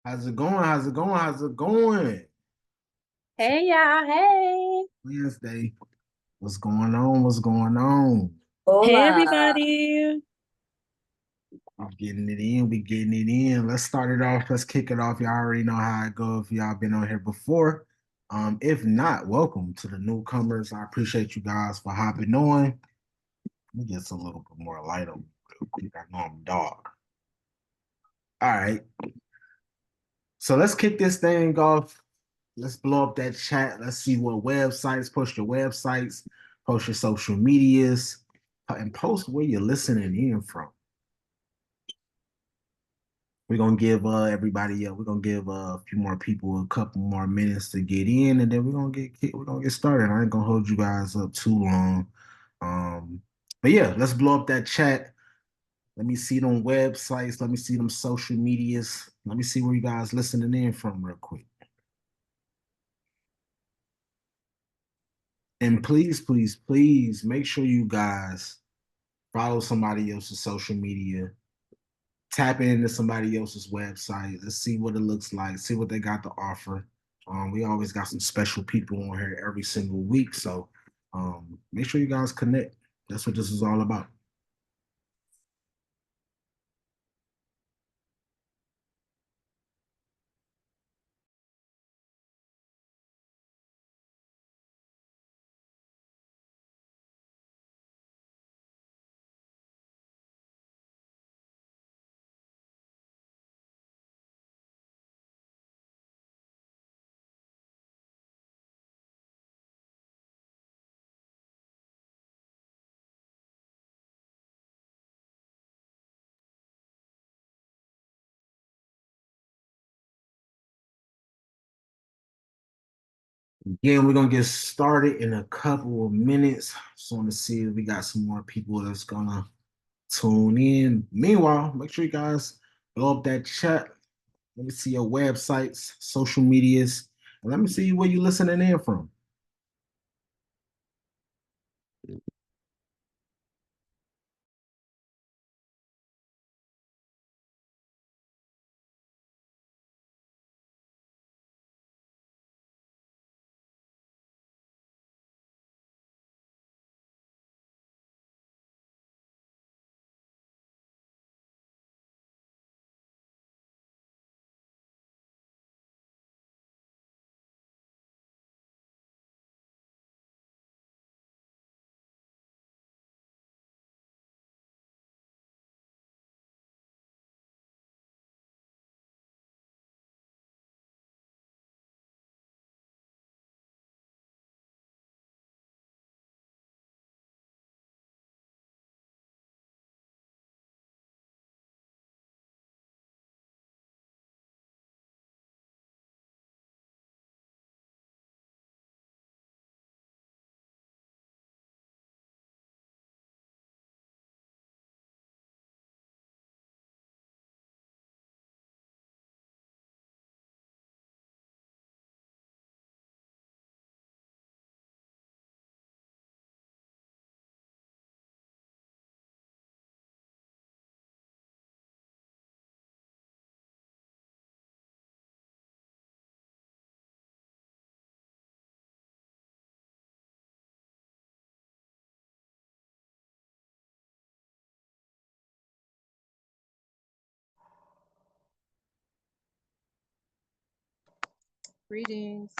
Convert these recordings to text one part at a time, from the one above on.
How's it going? How's it going? How's it going? Hey y'all, hey. Wednesday. What's going on? What's going on? Hey Hola. everybody. We getting it in. We getting it in. Let's start it off. Let's kick it off. Y'all already know how it goes if y'all been on here before. If not, welcome to the newcomers. I appreciate you guys for hopping on. Let me get some little bit more light on me real quick. I know I'm dog. All right. So let's kick this thing off. Let's blow up that chat. Let's see what websites, post your websites, post your social medias, and post where you're listening in from. We're gonna give everybody we're gonna give a few more people a couple more minutes to get in, and then we're gonna get started. I ain't gonna hold you guys up too long. But yeah, let's blow up that chat. Let me see them websites. Let me see them social medias. Let me see where you guys listening in from real quick. And please, please, please make sure you guys follow somebody else's social media, tap into somebody else's website. Let's see what it looks like, see what they got to offer. We always got some special people on here every single week. So make sure you guys connect. That's what this is all about. Again, we're gonna get started in a couple of minutes. Just want to see if we got some more people that's gonna tune in. Meanwhile, make sure you guys blow up that chat. Let me see your websites, social medias, and let me see where you listening in from. Greetings.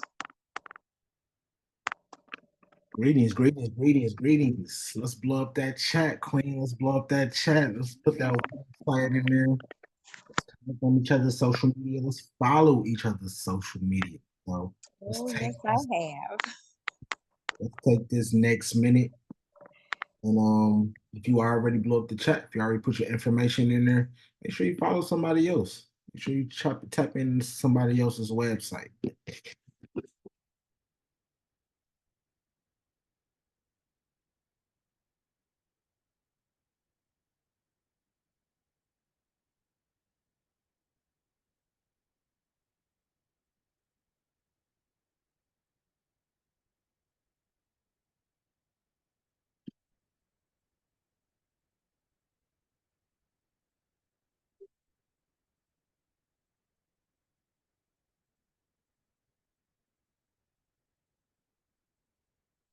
Greetings, greetings, greetings, greetings. Let's blow up that chat, Queen. Let's blow up that chat. Let's put that website in there. Let's comment on each other's social media. Let's follow each other's social media. So let's Oh, take yes, I this, have. let's take this next minute. And if you already blow up the chat, if you already put your information in there, make sure you follow somebody else. Make sure you tap into somebody else's website.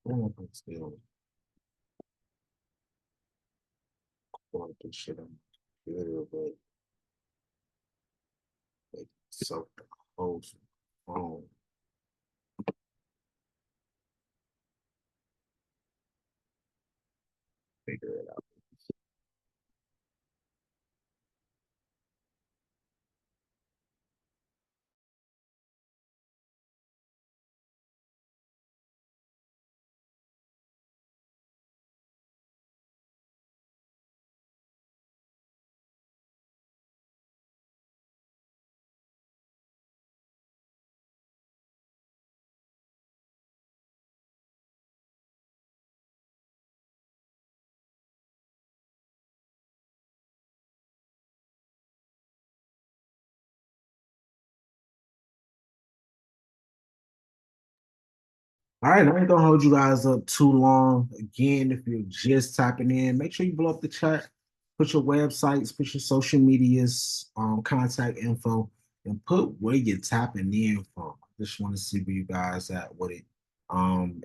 I don't know if I'm still going through shit on my computer, but like so close phone. Figure it out. All right, I ain't gonna hold you guys up too long. Again, if you're just tapping in, make sure you blow up the chat, put your websites, put your social medias, contact info, and put where you're tapping in from. Just want to see where you guys at with it.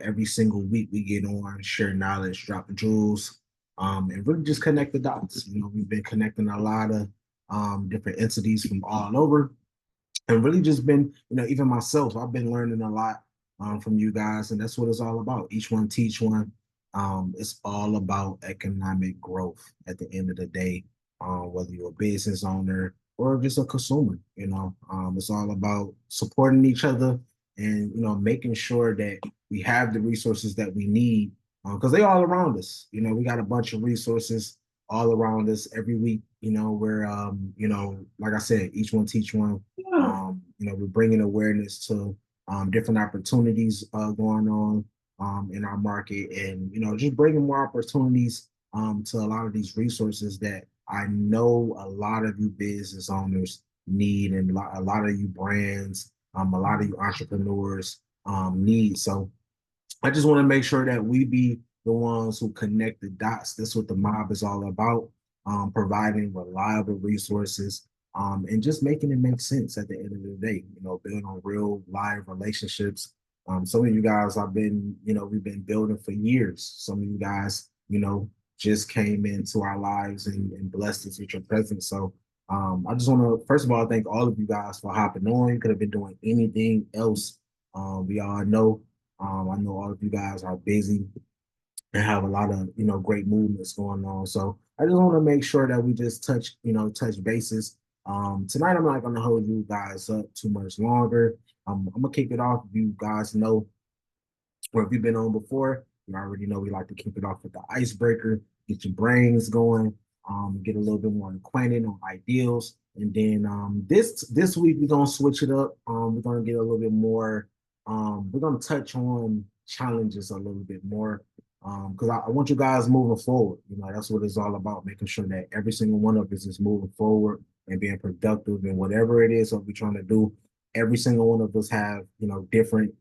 Every single week we get on, share knowledge, drop the jewels, and really just connect the dots. We've been connecting a lot of different entities from all over and really just been, even myself, I've been learning a lot from you guys, and that's what it's all about. Each one teach one. It's all about economic growth at the end of the day, whether you're a business owner or just a consumer. It's all about supporting each other and making sure that we have the resources that we need because they all around us. We got a bunch of resources all around us every week. Where like I said, each one teach one. We're bringing awareness to different opportunities going on in our market, and just bringing more opportunities to a lot of these resources that I know a lot of you business owners need, and a lot of you brands, a lot of you entrepreneurs need. So I just want to make sure that we be the ones who connect the dots. That's what the mob is all about, providing reliable resources and just making it make sense at the end of the day, building on real live relationships. Some of you guys I've been, we've been building for years. Some of you guys, just came into our lives and blessed us with your presence. So I just want to, first of all, thank all of you guys for hopping on. You could have been doing anything else. We all know I know all of you guys are busy and have a lot of great movements going on. So I just want to make sure that we just touch bases. Tonight I'm not going to hold you guys up too much longer. I'm gonna kick it off. If you guys know or if you've been on before, you already know we like to kick it off with the icebreaker, get your brains going, get a little bit more acquainted on ideals. And then this week we're gonna switch it up. We're gonna get a little bit more. We're gonna touch on challenges a little bit more because I want you guys moving forward. That's what it's all about, making sure that every single one of us is moving forward and being productive and whatever it is that we're trying to do. Every single one of us have different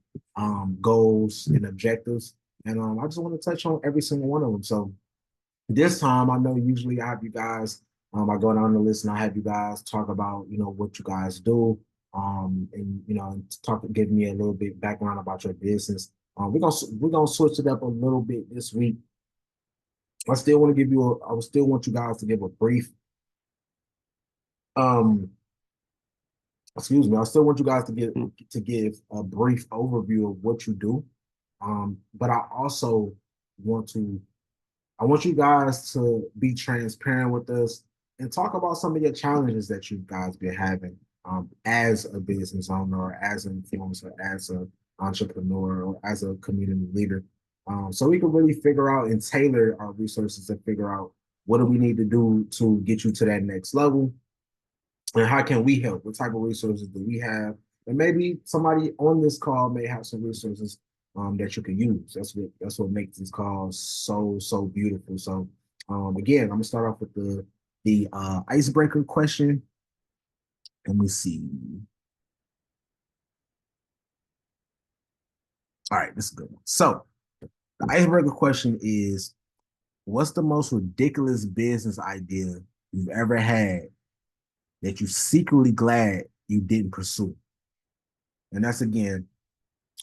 goals and objectives. And I just want to touch on every single one of them. So this time, I know usually I have you guys, I go down the list and I have you guys talk about, what you guys do, and give me a little bit background about your business. We're gonna switch it up a little bit this week. I still want you guys to give a brief, um, excuse me, I still want you guys to give a brief overview of what you do. But want to I want you guys to be transparent with us and talk about some of your challenges that you guys been having as a business owner, or as an influencer, as an entrepreneur, or as a community leader. So we can really figure out and tailor our resources and figure out what do we need to do to get you to that next level, and how can we help? What type of resources do we have? And maybe somebody on this call may have some resources that you can use. That's what makes this call so beautiful. So again, I'm gonna start off with the icebreaker question. Let me see. All right, this is a good one. So the icebreaker question is, what's the most ridiculous business idea you've ever had that you're secretly glad you didn't pursue? And that's again,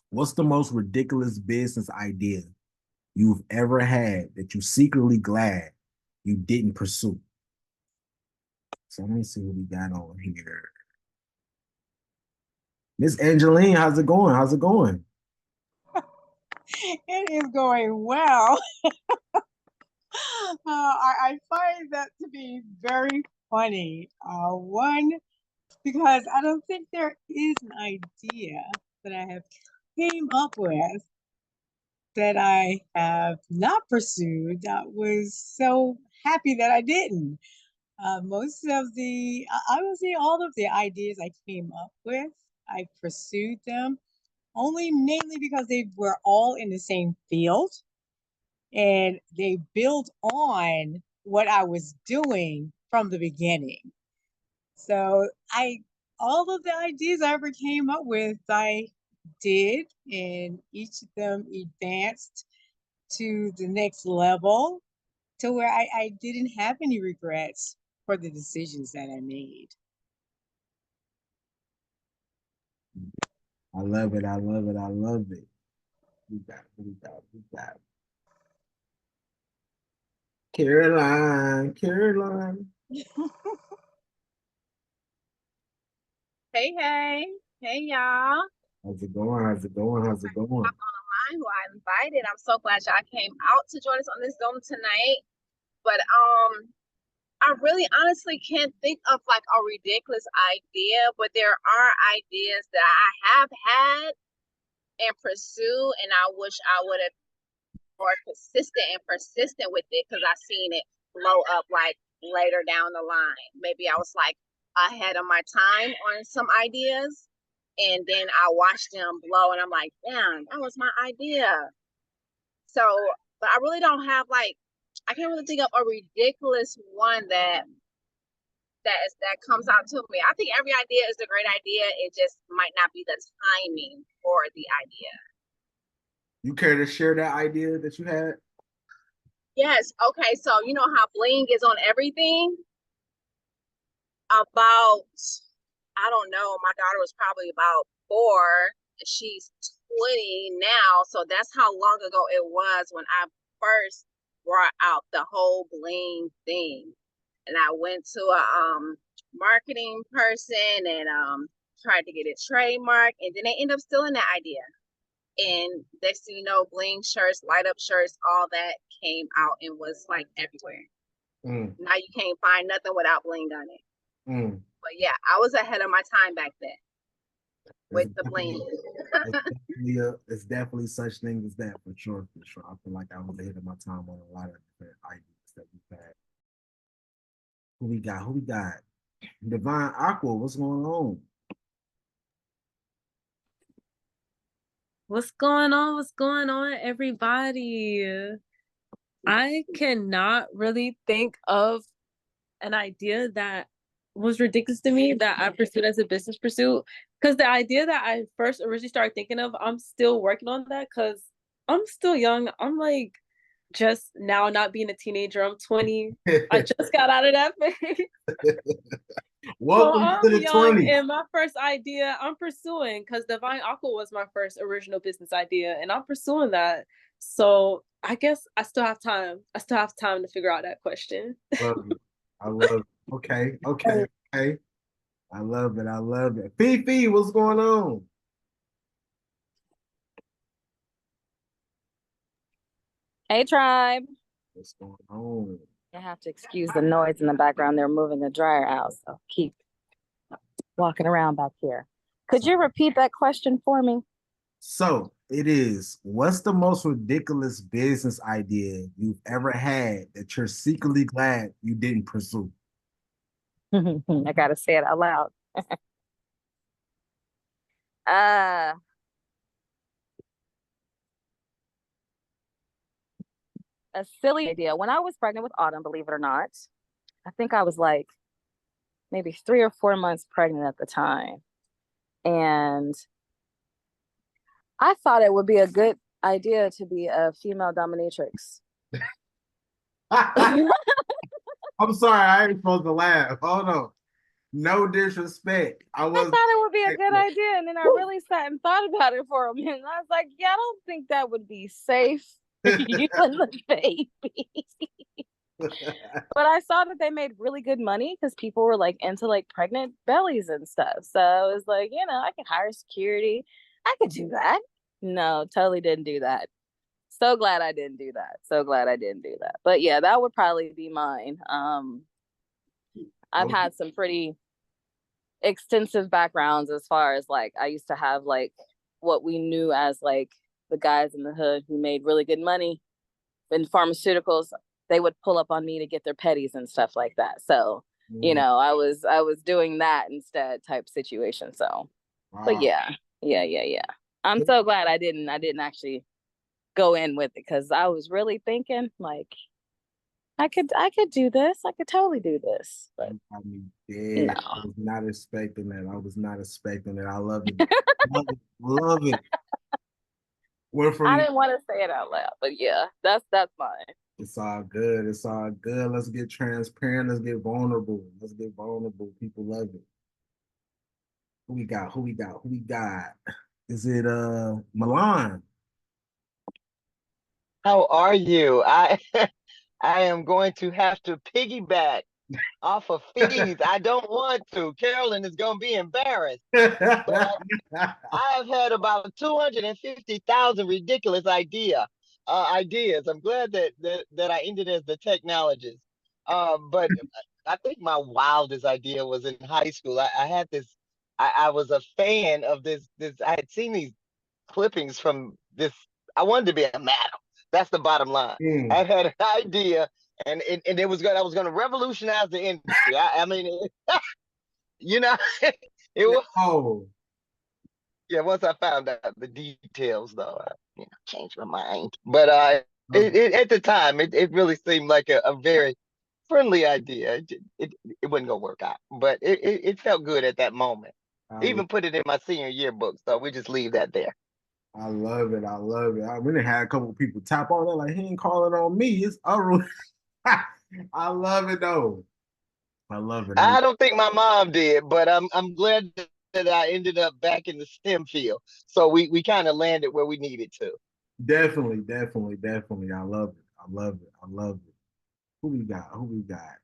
what's the most ridiculous business idea you've ever had that you secretly glad you didn't pursue? So let me see what we got on here. Miss Angeline, how's it going? How's it going? It is going well. I find that to be very funny. One, because I don't think there is an idea that I have came up with that I have not pursued that was so happy that I didn't. Most of I would say all of the ideas I came up with, I pursued them only mainly because they were all in the same field and they built on what I was doing from the beginning. So all of the ideas I ever came up with, I did, and each of them advanced to the next level to where I didn't have any regrets for the decisions that I made. I love it. I love it. I love it. We got. Caroline. Hey, hey. Hey, y'all. How's it going? How's it going? How's it going? Who I invited. I'm so glad y'all came out to join us on this Zoom tonight. But I really honestly can't think of like a ridiculous idea, but there are ideas that I have had and pursue, and I wish I would have more consistent and persistent with it because I seen it blow up like later down the line. Maybe I was like ahead of my time on some ideas, and then I watched them blow, and I'm like, damn, that was my idea. So, but I really don't have like, I can't really think of a ridiculous one that comes out to me. I think every idea is a great idea. It just might not be the timing for the idea. You care to share that idea that you had? Yes. Okay. So you know how bling is on everything. About, I don't know. My daughter was probably about 4. She's 20 now, so that's how long ago it was when I first brought out the whole bling thing. And I went to a marketing person and tried to get it trademarked, and then they end up stealing that idea. And next thing you know, bling shirts, light up shirts, all that came out and was like everywhere. Now you can't find nothing without bling on it. But yeah, I was ahead of my time back then with the bling. It's definitely such things as that for sure. For sure, I feel like I was ahead of my time on a lot of different ideas that we've had. Who we got? Who we got? Divine Aqua, what's going on? What's going on? What's going on, everybody? I cannot really think of an idea that was ridiculous to me that I pursued as a business pursuit. Because the idea that I first originally started thinking of, I'm still working on that because I'm still young. I'm like just now not being a teenager. I'm 20. I just got out of that phase. Welcome so I'm to the young, 20s. and my first idea I'm pursuing because Divine Aqua was my first original business idea, and I'm pursuing that. So I guess I still have time. I still have time to figure out that question. Love it. I love it. Okay. I love it. I love it. Fifi, what's going on? Hey, tribe. What's going on? You have to excuse the noise in the background. They're moving the dryer out, so keep walking around back here. Could you repeat that question for me? So it is, what's the most ridiculous business idea you've ever had that you're secretly glad you didn't pursue? I gotta say it out loud. A silly idea. When I was pregnant with Autumn, believe it or not, I think I was like maybe 3 or 4 months pregnant at the time. And I thought it would be a good idea to be a female dominatrix. I'm sorry, I ain't supposed to laugh. Hold on. No disrespect. I thought it would be a good idea. And then I really sat and thought about it for a minute. And I was like, yeah, I don't think that would be safe You and the baby. But I saw that they made really good money because people were like into like pregnant bellies and stuff. So I was like, I could hire security. I could do that. No, totally didn't do that. So glad I didn't do that. So glad I didn't do that. But yeah, that would probably be mine. I've had some pretty extensive backgrounds as far as like I used to have like what we knew as like the guys in the hood who made really good money in pharmaceuticals. They would pull up on me to get their petties and stuff like that. So, I was doing that instead type situation. So, but yeah. I'm so glad I didn't actually go in with it because I was really thinking like I could do this. I could totally do this. But I mean, yeah, no. I was not expecting that. I was not expecting it. I love it. Love it. Love it. I didn't want to say it out loud, but yeah, that's mine. It's all good. It's all good. Let's get transparent. Let's get vulnerable. Let's get vulnerable. People love it. Who we got? Who we got? Who we got? Is it Milan? How are you? I am going to have to piggyback off of fees. I don't want to. Carolyn is going to be embarrassed. But I've had about 250,000 ridiculous ideas. I'm glad that I ended as the technologist. But I think my wildest idea was in high school. I had this. I was a fan of this. I had seen these clippings from this. I wanted to be a madam. That's the bottom line. I had an idea, and it was good. I was going to revolutionize the industry. I mean, you know, it was. Oh, Yeah, once I found out the details, though, I changed my mind. But at the time, it really seemed like a very friendly idea. It wasn't gonna work out, but it felt good at that moment. Even put it in my senior yearbook, so we just leave that there. I love it. I love it. We done had a couple of people tap on it like he ain't calling on me. It's Arun. I love it though. I love it. I don't think my mom did, but I'm glad that I ended up back in the STEM field. So we kind of landed where we needed to. Definitely, definitely, definitely. I love it. I love it. I love it. Who we got? Who we got?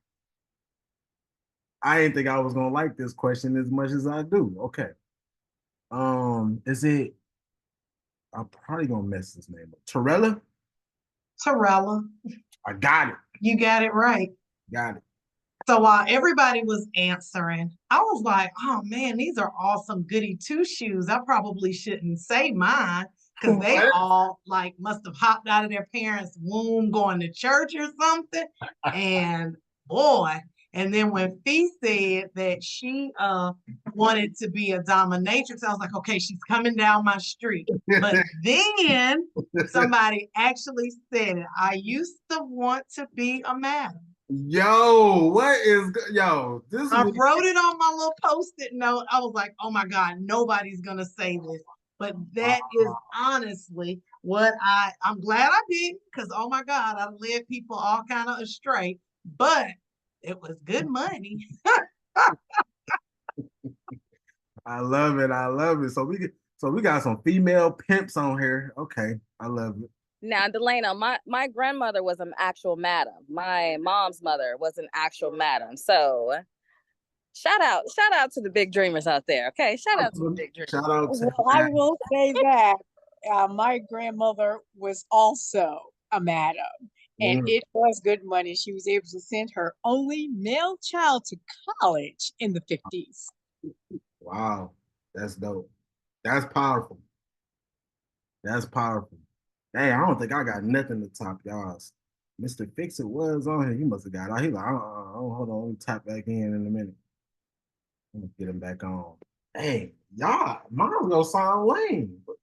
I didn't think I was gonna like this question as much as I do. Okay. Is it? I'm probably gonna mess this name up. Torella? Torella. I got it. You got it right. Got it. So while everybody was answering, I was like, oh man, these are all some goody two shoes. I probably shouldn't say mine because they all like must have hopped out of their parents' womb going to church or something. And boy, and then when Fee said that she wanted to be a dominatrix, I was like, okay, she's coming down my street. But then somebody actually said it. I used to want to be a madam. Yo, what is yo? I wrote it on my little post-it note. I was like, oh my God, nobody's gonna say this. But that is honestly what I'm glad I did, because oh my God, I led people all kind of astray, but it was good money. I love it. I love it. So we got some female pimps on here. Okay, I love it. Now, Delana, my grandmother was an actual madam. My mom's mother was an actual madam. So shout out to the big dreamers out there. Okay, shout out to the big dreamers. Shout out to well, I will say that my grandmother was also a madam, and it was good money. She was able to send her only male child to college in the 50s. Wow, that's dope. That's powerful. That's powerful. Hey, I don't think I got nothing to top y'all's. Mr. Fix It was on here. You must have got out. He like, hold on, let me tap back in a minute. Let me get him back on. Hey, y'all, mine gonna sound lame. But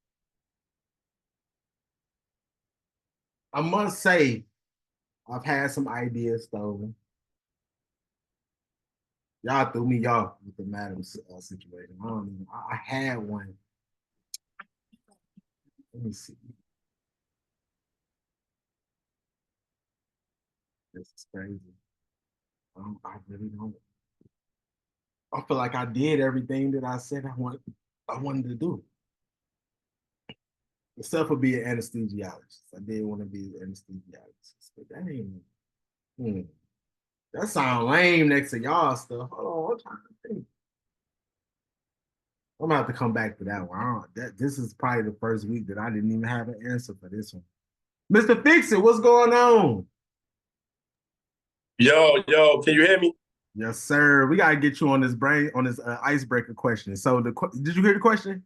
I must say, I've had some ideas stolen. Y'all threw me off with the madam situation. I had one. Let me see. This is crazy. I really don't. I feel like I did everything that I said I wanted to do. Except for being anesthesiologist. I did want to be an anesthesiologist, but that ain't. Hmm. That sound lame next to y'all stuff. Hold on, I'm trying to think. I'm gonna have to come back to that one. This is probably the first week that I didn't even have an answer for this one. Mr. Fix It, what's going on? Yo, can you hear me? Yes, sir. We gotta get you on this icebreaker question. So did you hear the question?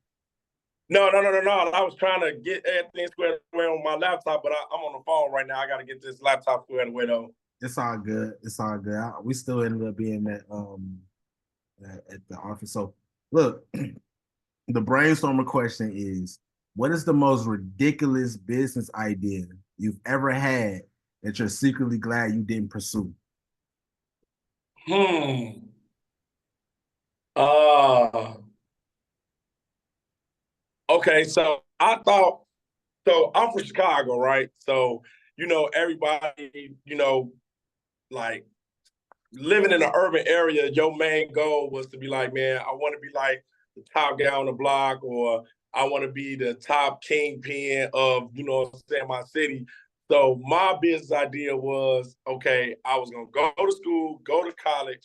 No. I was trying to get everything squared away on my laptop, but I'm on the phone right now. I got to get this laptop squared away though. It's all good. It's all good. We still ended up being at the office. So look, the brainstormer question is, what is the most ridiculous business idea you've ever had that you're secretly glad you didn't pursue? Uh, okay, so I'm from Chicago, right? So, everybody, like living in an urban area, your main goal was to be like, man, I want to be like the top guy on the block, or I want to be the top kingpin of, my city. So my business idea was, okay, I was going to go to school, go to college.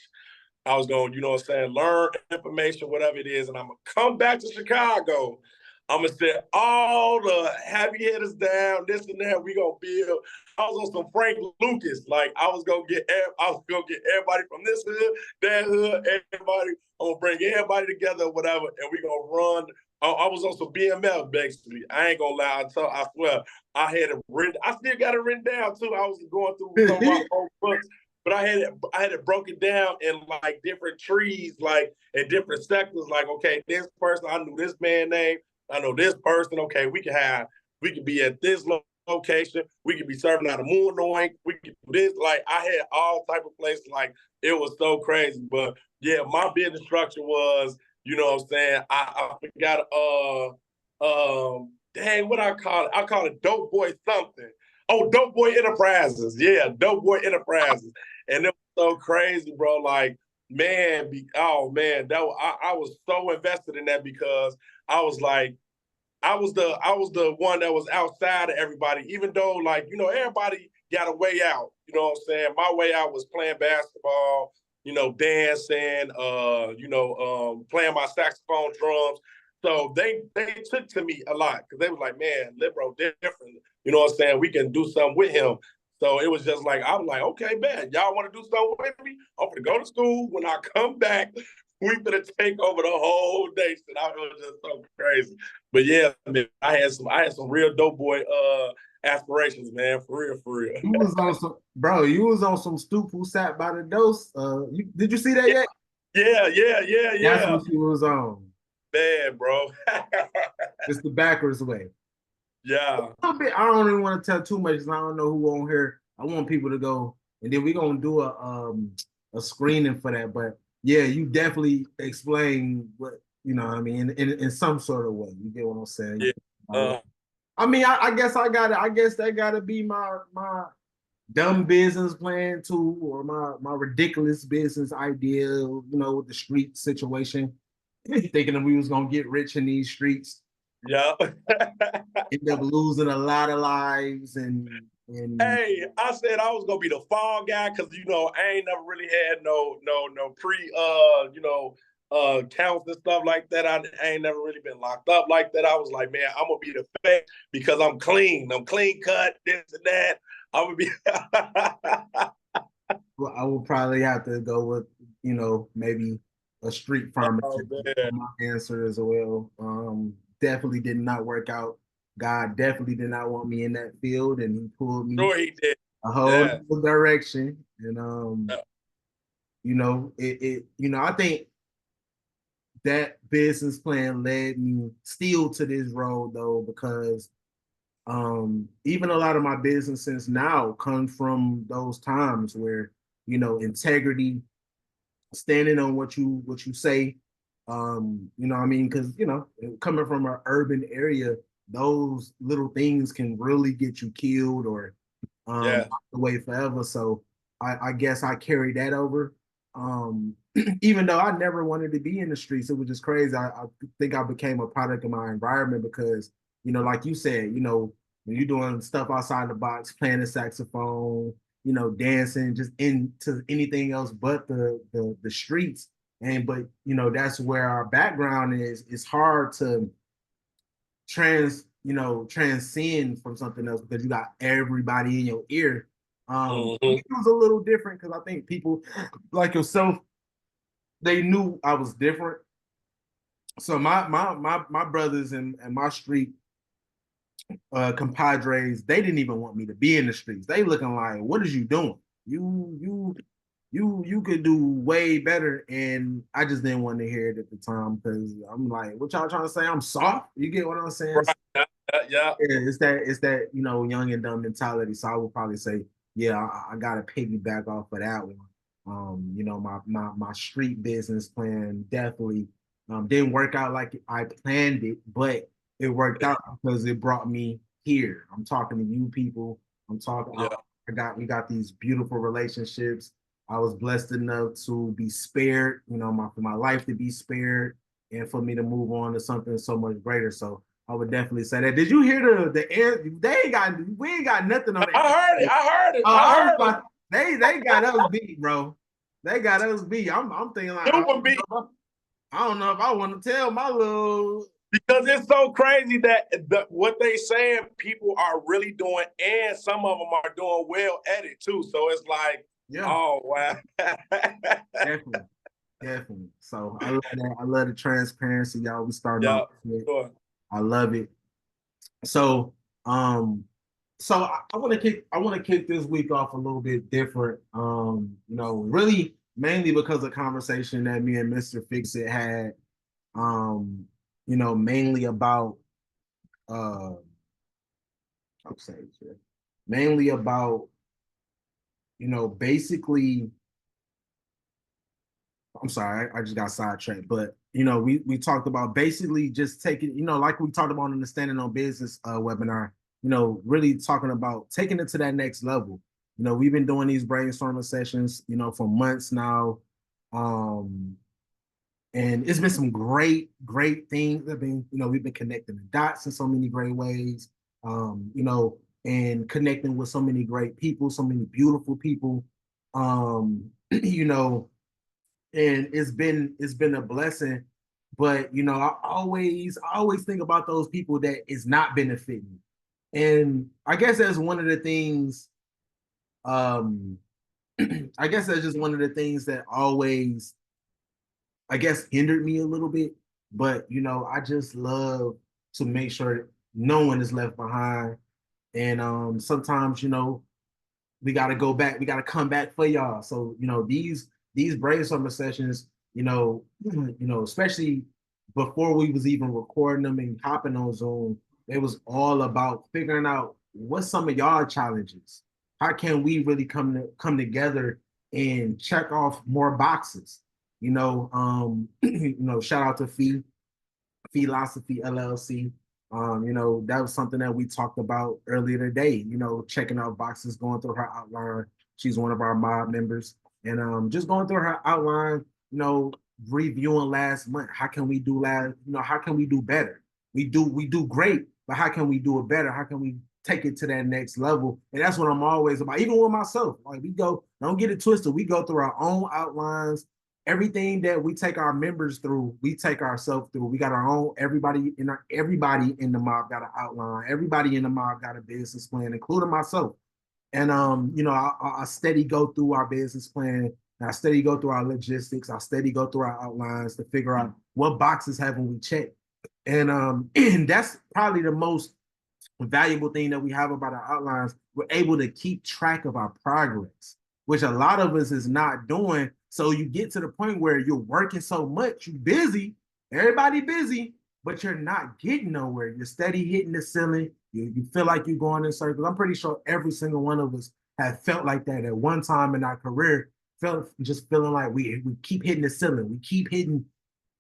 I was going, learn information, whatever it is. And I'm going to come back to Chicago. I'm going to set all the heavy hitters down, this and that. We going to build. I was on some Frank Lucas. Like I was going to get everybody from this hood, that hood, everybody. I'm going to bring everybody together, whatever. And we going to run. I was on some BMF, basically. I ain't going to lie. I swear, I had it written. I still got it written down, too. I was going through some of my old books. But I had it broken down in like different trees, like in different sectors. Like, okay, this person, I knew this man's name. I know this person. Okay, we can be at this location. We could be serving out of Moonnoy. We could do this. Like, I had all type of places. Like, it was so crazy. But yeah, my business structure was, you know what I'm saying? I forgot. Dang, what I call it? I call it Dope Boy something. Oh, Dope Boy Enterprises. Yeah, Dope Boy Enterprises. And it was so crazy, bro. Like, man, I was so invested in that because I was like, I was the one that was outside of everybody, even though like, everybody got a way out. You know what I'm saying? My way out was playing basketball, dancing, playing my saxophone drums. So they took to me a lot because they was like, man, Libro different. You know what I'm saying? We can do something with him. So it was just like, I was like, okay, man, y'all want to do something with me? I'm gonna go to school. When I come back, we gonna take over the whole nation. It was just so crazy. But yeah, man, I had some real dope boy aspirations, man, for real, for real. You was on some, bro. You was on some stoop who sat by the dose. Did you see that yet? Yeah. That's what she was on. Man, bro. It's the backwards way. Yeah. I don't even want to tell too much because I don't know who on here. I want people to go, and then we're gonna do a screening for that. But yeah, you definitely explain what what I mean in some sort of way. You get what I'm saying? Yeah. I mean, I guess I guess that gotta be my dumb business plan too, or my ridiculous business idea. With the street situation, thinking that we was gonna get rich in these streets. Yeah. End up losing a lot of lives and hey, I said I was gonna be the fall guy because I ain't never really had no pre counts and stuff like that. I ain't never really been locked up like that. I was like, man, I'm gonna be the fake because I'm clean. I'm clean cut, this and that. I'm gonna be well, I will probably have to go with, maybe a street farmer. Oh, my answer as well. Definitely did not work out. God definitely did not want me in that field, and he pulled me sure he did. a whole new direction. And I think that business plan led me still to this road though, because even a lot of my businesses now come from those times where integrity, standing on what you say, what I mean, because coming from an urban area, those little things can really get you killed or away forever. So I guess I carried that over. Even though I never wanted to be in the streets, it was just crazy. I think I became a product of my environment because like you said, when you're doing stuff outside the box, playing the saxophone, dancing, just into anything else but the streets. But that's where our background is. It's hard to transcend from something else because you got everybody in your ear. It was a little different because I think people like yourself, they knew I was different. So my brothers and my street compadres, they didn't even want me to be in the streets. They looking like, what is you doing? You could do way better. And I just didn't want to hear it at the time because I'm like, what y'all trying to say? I'm soft. You get what I'm saying? Right. Yeah. It's that young and dumb mentality. So I would probably say, yeah, I gotta piggyback off of that one. My street business plan definitely didn't work out like I planned it, but it worked out because it brought me here. I'm talking to you people. I'm talking. Yeah. We got these beautiful relationships. I was blessed enough to be spared. For my life to be spared, and for me to move on to something so much greater. So I would definitely say that. Did you hear the air? We ain't got nothing on that. I heard it. They got us beat, bro. They got us beat. I'm thinking like I don't know if I want to tell my little, because it's so crazy that what they saying people are really doing, and some of them are doing well at it too. So it's like, yeah. Oh wow. Definitely. So I love that. I love the transparency, y'all. We starting off with. Sure. I love it. So I want to kick this week off a little bit different. Really mainly because of conversation that me and Mr. Fix-It had. Mainly about basically. I'm sorry, I just got sidetracked, but we talked about basically just taking, like we talked about in the Standing on Business webinar, really talking about taking it to that next level. We've been doing these brainstorming sessions, for months now. And it's been some great things that been, we've been connecting the dots in so many great ways, and connecting with so many great people, so many beautiful people, and it's been a blessing. But I always think about those people that is not benefiting. And I guess that's one of the things, I guess that's just one of the things that always, I guess, hindered me a little bit. But I just love to make sure no one is left behind. And sometimes, we got to go back, we got to come back for y'all. So these brainstorming sessions, especially before we was even recording them and hopping on Zoom, it was all about figuring out what's some of y'all challenges. How can we really come together and check off more boxes? Shout out to Philosophy LLC. That was something that we talked about earlier today, checking out boxes, going through her outline. She's one of our M.O.B members. And just going through her outline, reviewing last month. How can we do how can we do better? We do great, but how can we do it better? How can we take it to that next level? And that's what I'm always about, even with myself. Like don't get it twisted. We go through our own outlines. Everything that we take our members through, we take ourselves through. We got our own, everybody in the M.O.B got an outline. Everybody in the M.O.B got a business plan, including myself. And I steady go through our business plan. I steady go through our logistics. I steady go through our outlines to figure out what boxes haven't we checked. And that's probably the most valuable thing that we have about our outlines. We're able to keep track of our progress, which a lot of us is not doing. So you get to the point where you're working so much, you're busy, everybody busy, but you're not getting nowhere. You're steady hitting the ceiling. You feel like you're going in circles. I'm pretty sure every single one of us have felt like that at one time in our career, feeling like we keep hitting the ceiling. We keep hitting,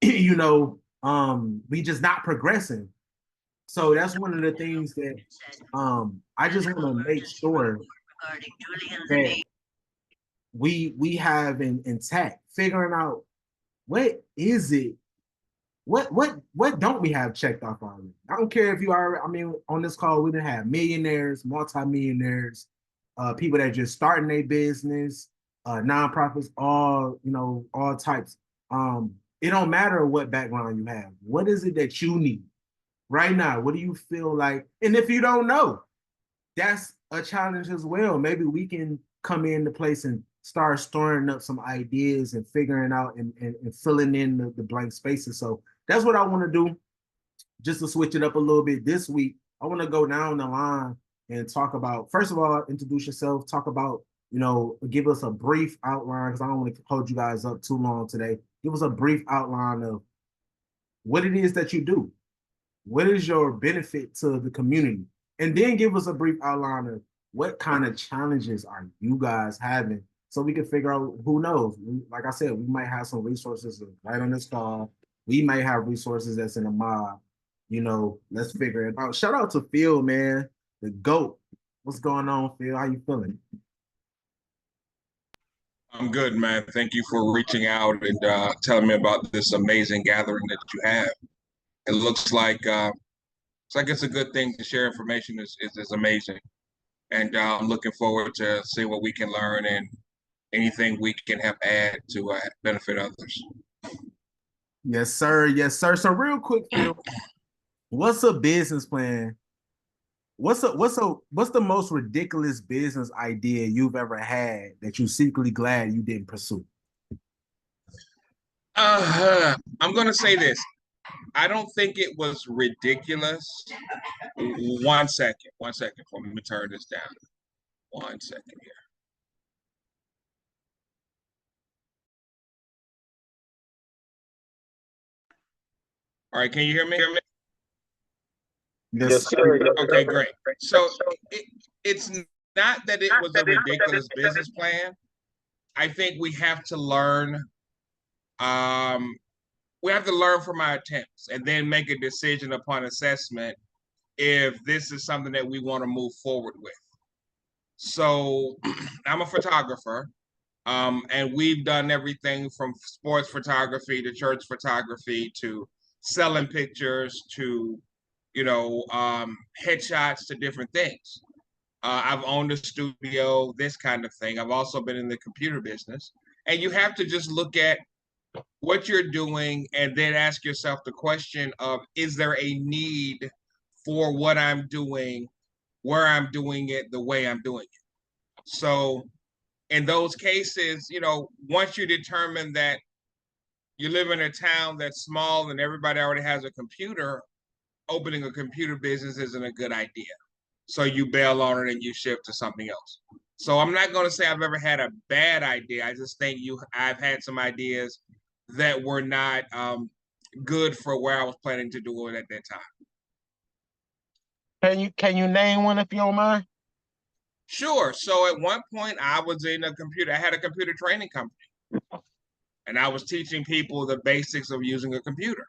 we just not progressing. So that's one of the things that I just want to make sure that we have intact, figuring out what is it what don't we have checked off already? I don't care if you are. I mean, on this call, we didn't have millionaires, multimillionaires, people that just starting their business, nonprofits, all all types. It don't matter what background you have. What is it that you need right now? What do you feel like? And if you don't know, that's a challenge as well. Maybe we can come into place and start storing up some ideas and figuring out and filling in the blank spaces. So that's what I want to do. Just to switch it up a little bit this week, I want to go down the line and talk about, first of all, introduce yourself, talk about, give us a brief outline because I don't want to hold you guys up too long today. Give us a brief outline of what it is that you do. What is your benefit to the community? And then give us a brief outline of what kind of challenges are you guys having so we can figure out, who knows? Like I said, we might have some resources right on this call. We might have resources that's in the mob. Let's figure it out. Shout out to Phil, man, the GOAT. What's going on, Phil? How you feeling? I'm good, man. Thank you for reaching out and telling me about this amazing gathering that you have. It looks like it's a good thing to share information. Is amazing, and I'm looking forward to see what we can learn and anything we can have add to benefit others. Yes, sir. Yes, sir. So real quick, Phil, what's a business plan? What's the most ridiculous business idea you've ever had that you're secretly glad you didn't pursue? I'm gonna say this. I don't think it was ridiculous. 1 second. For me to turn this down. 1 second here. All right, can you hear me? Yes, sir. Okay, great. So it's not that it was a ridiculous business plan. I think we have to learn. We have to learn from our attempts and then make a decision upon assessment if this is something that we want to move forward with. So I'm a photographer, and we've done everything from sports photography to church photography to selling pictures to, headshots to different things. I've owned a studio, this kind of thing. I've also been in the computer business. And you have to just look at what you're doing and then ask yourself the question of, is there a need for what I'm doing, where I'm doing it, the way I'm doing it? So in those cases, once you determine that you live in a town that's small and everybody already has a computer, opening a computer business isn't a good idea. So you bail on it and you shift to something else. So I'm not going to say I've ever had a bad idea. I just think I've had some ideas that were not good for where I was planning to do it at that time. Can you name one if you don't mind? Sure. So at one point I had a computer training company, and I was teaching people the basics of using a computer.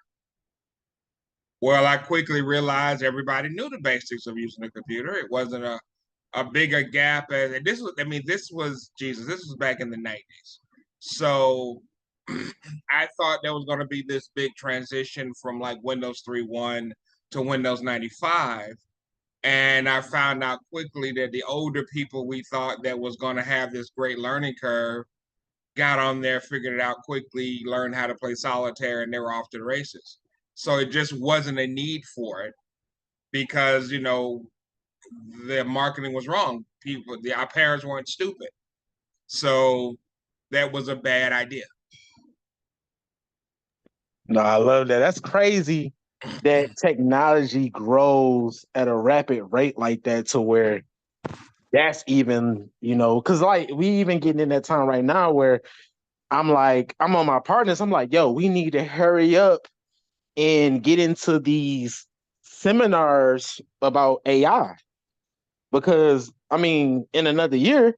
Well, I quickly realized everybody knew the basics of using a computer. It wasn't a bigger gap as this was back in the 90s. So I thought there was going to be this big transition from like Windows 3.1 to Windows 95. And I found out quickly that the older people we thought that was going to have this great learning curve got on there, figured it out quickly, learned how to play solitaire, and they were off to the races. So it just wasn't a need for it because, the marketing was wrong. Our parents weren't stupid. So that was a bad idea. No, I love that. That's crazy that technology grows at a rapid rate like that to where that's even, because like we even getting in that time right now where I'm on my partners. I'm like, yo, we need to hurry up and get into these seminars about AI because in another year,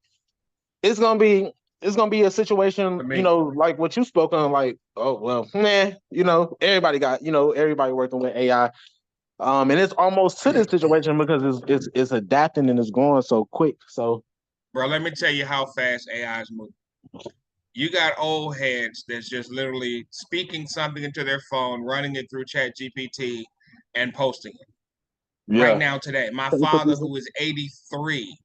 it's gonna be a situation, like what you spoke on, like, oh well, everybody working with AI. And it's almost to this situation because it's adapting and it's going so quick. So bro, let me tell you how fast AI is moving. You got old heads that's just literally speaking something into their phone, running it through Chat GPT and posting it. Right now today. My father, who is 83,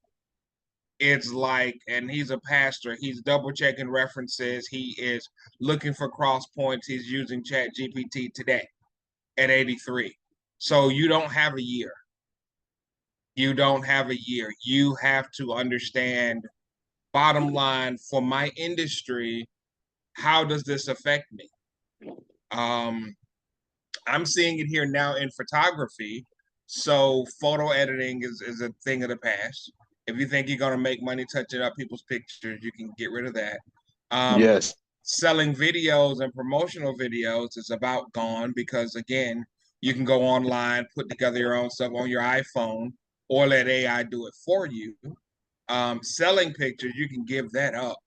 it's like, and he's a pastor, he's double checking references, he is looking for cross points, he's using Chat GPT today at 83. So you don't have a year. You don't have a year. You have to understand, bottom line, for my industry, how does this affect me? I'm seeing it here now in photography. So photo editing is a thing of the past. If you think you're gonna make money touching up people's pictures, you can get rid of that. Yes. Selling videos and promotional videos is about gone because again, you can go online, put together your own stuff on your iPhone, or let AI do it for you. Selling pictures, you can give that up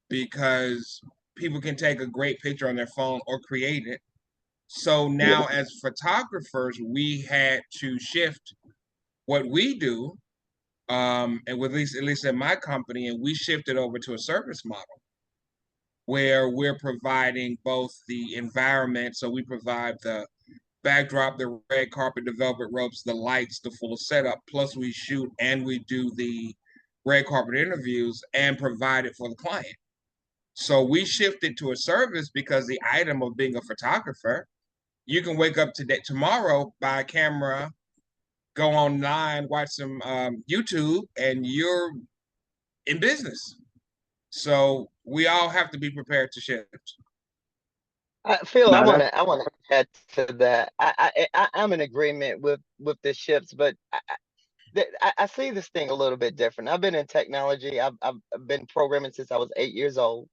because people can take a great picture on their phone or create it. So now, as photographers, we had to shift what we do, and with at least in my company, and we shifted over to a service model where we're providing both the environment. So we provide the backdrop, the red carpet, the velvet ropes, the lights, the full setup. Plus, we shoot and we do the red carpet interviews and provide it for the client. So we shifted to a service because the item of being a photographer, you can wake up today, tomorrow, buy a camera, go online, watch some YouTube, and you're in business. So we all have to be prepared to shift. Phil, Now that I want to add to that. I'm in agreement with the shifts, but I see this thing a little bit different. I've been in technology. I've been programming since I was 8 years old.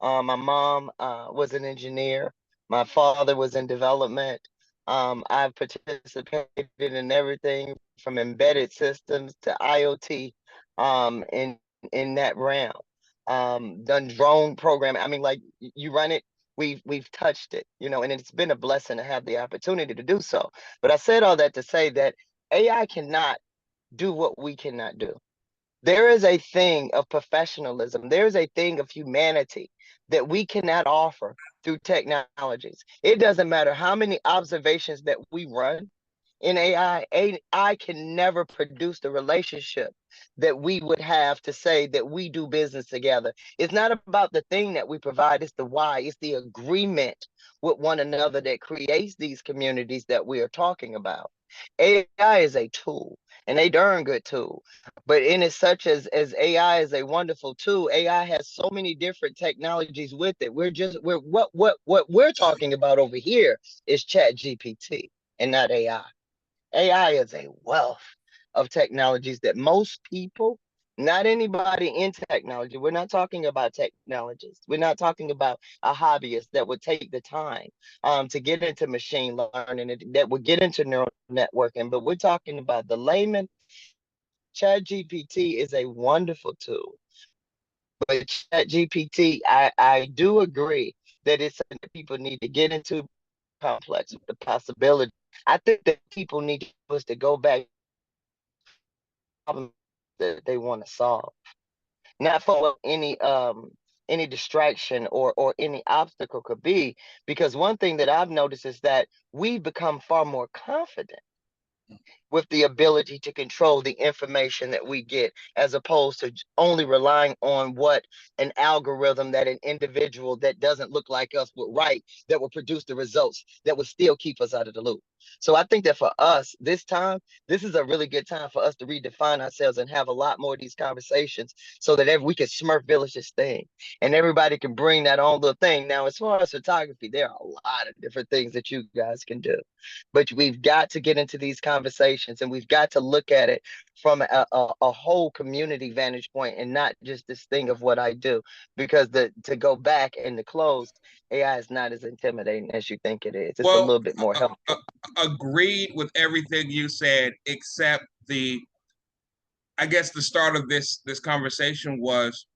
My mom was an engineer. My father was in development. I've participated in everything from embedded systems to IoT in that realm. Done drone programming. I mean, like you run it, we've touched it, and it's been a blessing to have the opportunity to do so. But I said all that to say that AI cannot do what we cannot do. There is a thing of professionalism. There is a thing of humanity that we cannot offer through technologies. It doesn't matter how many observations that we run in AI. AI can never produce the relationship that we would have to say that we do business together. It's not about the thing that we provide, it's the why, it's the agreement with one another that creates these communities that we are talking about. AI is a tool, and a darn good tool. But in as such as AI is a wonderful tool, AI has so many different technologies with it. What we're talking about over here is Chat GPT and not AI. AI is a wealth of technologies that most people, not anybody in technology, we're not talking about technologists. We're not talking about a hobbyist that would take the time to get into machine learning, that would get into neural networking, but we're talking about the layman. Chat GPT is a wonderful tool, but Chat GPT, I do agree that it's something that people need to get into, complex with the possibility. I think that people need us to go back to problems that they want to solve, not for any distraction or any obstacle could be. Because one thing that I've noticed is that we've become far more confident with the ability to control the information that we get, as opposed to only relying on what an algorithm that an individual that doesn't look like us would write, that will produce the results that would still keep us out of the loop. So I think that for us, this is a really good time for us to redefine ourselves and have a lot more of these conversations, so that we can Smurf Village this thing and everybody can bring that own little thing. Now, as far as photography, there are a lot of different things that you guys can do, but we've got to get into these conversations, and we've got to look at it from a whole community vantage point, and not just this thing of what I do. Because to go back and to close, AI is not as intimidating as you think it is. It's a little bit more helpful. Agreed with everything you said, except I guess the start of this conversation was,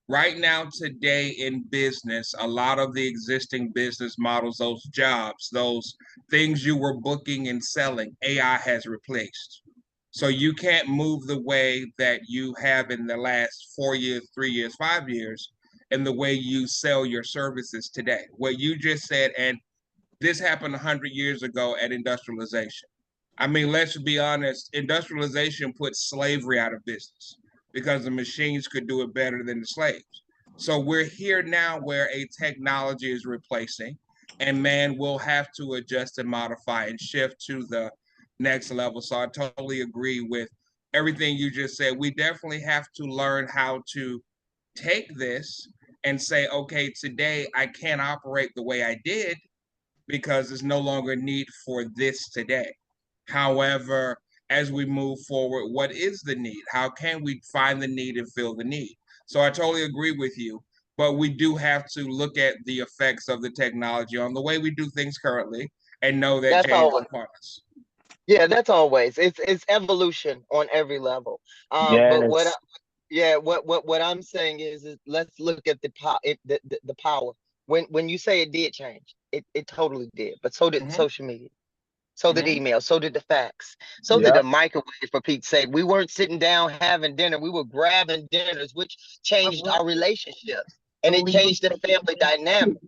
right now today in business, a lot of the existing business models, those jobs, those things you were booking and selling, AI has replaced. So you can't move the way that you have in the last 4 years, 3 years, 5 years, in the way you sell your services today. What you just said, and this happened 100 years ago at industrialization. I mean, let's be honest, industrialization put slavery out of business because the machines could do it better than the slaves. So we're here now where a technology is replacing, and man will have to adjust and modify and shift to the next level. So I totally agree with everything you just said. We definitely have to learn how to take this and say, okay, today I can't operate the way I did because there's no longer need for this today. However, as we move forward, what is the need? How can we find the need and fill the need? So I totally agree with you, but we do have to look at the effects of the technology on the way we do things currently and know that That's change is always, upon us. yeah, that's always. It's evolution on every level. But Yes. what I'm saying is let's look at the power. When you say it did change, it totally did. But so did Mm-hmm. social media. So did Mm-hmm. email. So did the fax. So did Yeah. the microwave, for Pete's sake. We weren't sitting down having dinner. We were grabbing dinners, which changed our relationships. And it changed the family dynamic.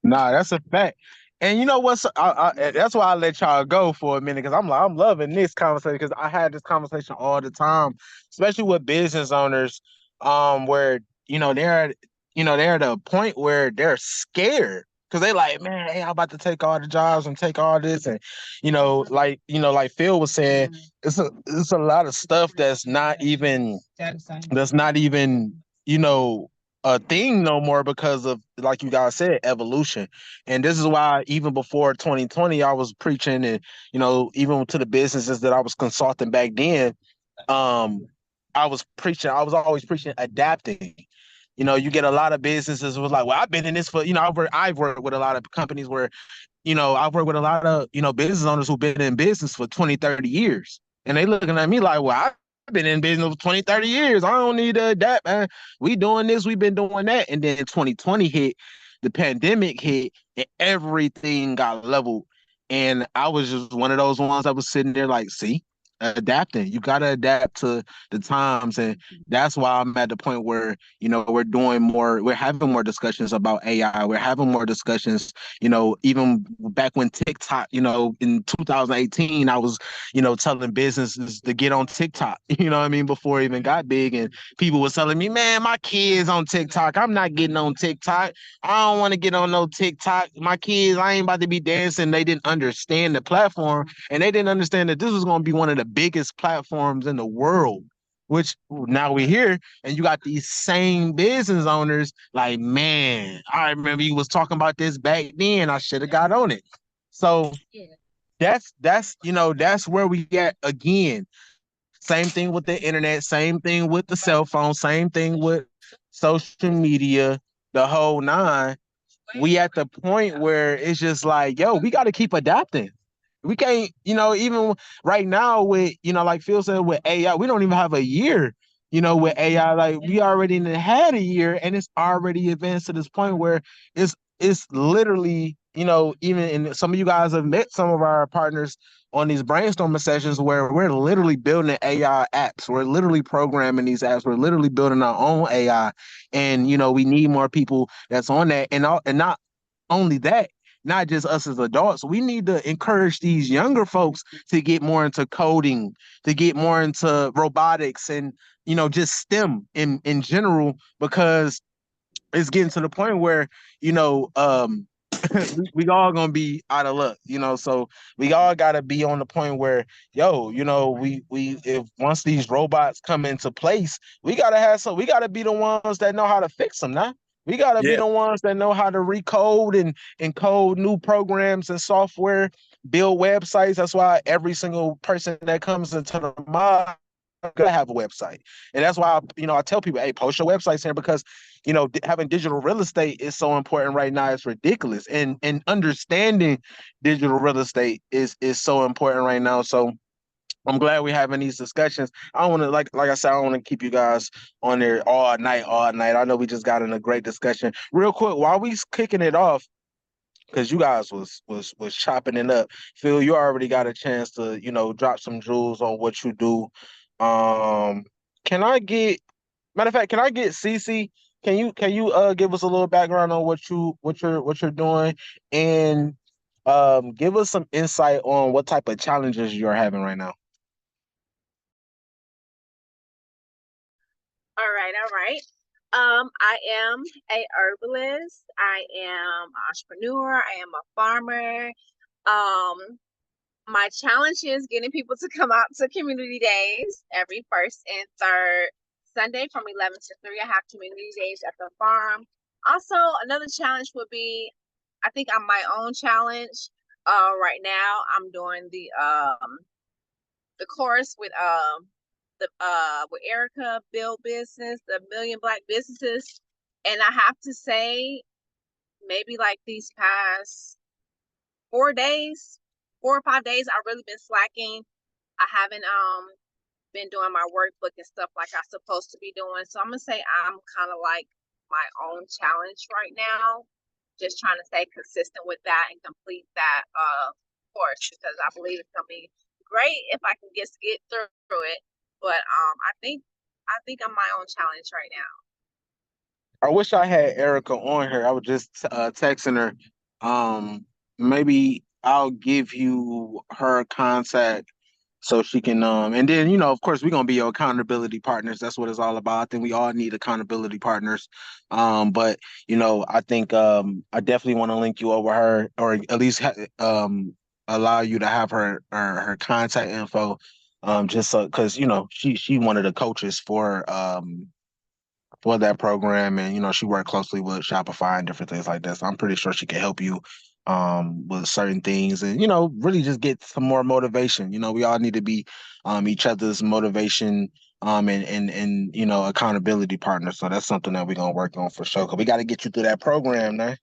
Nah, that's a fact. And you know what's that's why I let y'all go for a minute because I'm loving this conversation because I had this conversation all the time, especially with business owners, where they're at a point where they're scared because they like, man, hey, I'm about to take all the jobs and take all this, and like Phil was saying, it's a lot of stuff that's not even you know a thing no more because of, like you guys said, evolution. And this is why even before 2020 I was preaching, and even to the businesses that I was consulting back then, um I was always preaching adapting. You get a lot of businesses was like, well, I've been in this for, I've worked with a lot of companies where, I've worked with a lot of, business owners who've been in business for 20, 30 years. And they looking at me like, well, I've been in business for 20, 30 years. I don't need to adapt, man. We doing this, we've been doing that. And then 2020 hit, the pandemic hit, and everything got leveled. And I was just one of those ones that was sitting there like, see, adapting. You got to adapt to the times. And that's why I'm at the point where, we're having more discussions about AI. We're having more discussions, even back when TikTok, in 2018, I was, telling businesses to get on TikTok, you know what I mean, before it even got big. And people was telling me, man, my kids on TikTok. I'm not getting on TikTok. I don't want to get on no TikTok. My kids, I ain't about to be dancing. They didn't understand the platform, and they didn't understand that this was going to be one of the biggest platforms in the world, which now we're here, and you got these same business owners like, man, I remember you was talking about this back then. I should have got on it. So that's where we get again. Same thing with the internet, same thing with the cell phone, same thing with social media, the whole nine. We at the point where it's just like, yo, we got to keep adapting. We can't, even right now with, like Phil said, with AI, we don't even have a year, with AI. Like we already had a year, and it's already advanced to this point where it's literally, even in some of you guys have met some of our partners on these brainstorming sessions where we're literally building AI apps. We're literally programming these apps. We're literally building our own AI. And, we need more people that's on that. And not only that, not just us as adults, we need to encourage these younger folks to get more into coding, to get more into robotics and, just STEM in general, because it's getting to the point where, we all gonna be out of luck, so we all gotta be on the point where, yo, we if once these robots come into place, we gotta be the ones that know how to fix them now. We gotta be Yeah. the ones that know how to recode and code new programs and software, build websites. That's why every single person that comes into the mod gotta have a website. And that's why I tell people, hey, post your websites here, because having digital real estate is so important right now. It's ridiculous. And understanding digital real estate is so important right now. So I'm glad we're having these discussions. I don't want to, like I said, I don't want to keep you guys on there all night. I know we just got in a great discussion. Real quick, while we kicking it off, because you guys was chopping it up. Phil, you already got a chance to, drop some jewels on what you do. Can I get Matter of fact, can I get Cece? Can you give us a little background on what you're doing, and give us some insight on what type of challenges you're having right now? All right, all right. I am a herbalist. I am an entrepreneur. I am a farmer. Um, my challenge is getting people to come out to community days every first and third Sunday from 11 to 3. I have community days at the farm. Also, another challenge would be, I think I'm my own challenge. Right now I'm doing the course with Erica Build Business, the Million Black Businesses. And I have to say, maybe like these past 4 days, 4 or 5 days, I've really been slacking. I haven't been doing my workbook and stuff like I'm supposed to be doing. So I'm gonna say I'm kind of like my own challenge right now. Just trying to stay consistent with that and complete that course, because I believe it's gonna be great if I can just get through it. But I think I'm my own challenge right now. I wish I had Erica on here. I was just texting her. Maybe I'll give you her contact so she can and then of course we're gonna be your accountability partners. That's what it's all about. I think we all need accountability partners. But I think I definitely want to link you over her, or at least allow you to have her contact info, just so, because she one of the coaches for that program, and she worked closely with Shopify and different things like that. So I'm pretty sure she can help you with certain things, and really just get some more motivation. We all need to be each other's motivation, and accountability partners. So that's something that we're gonna work on for sure. Cause we got to get you through that program now.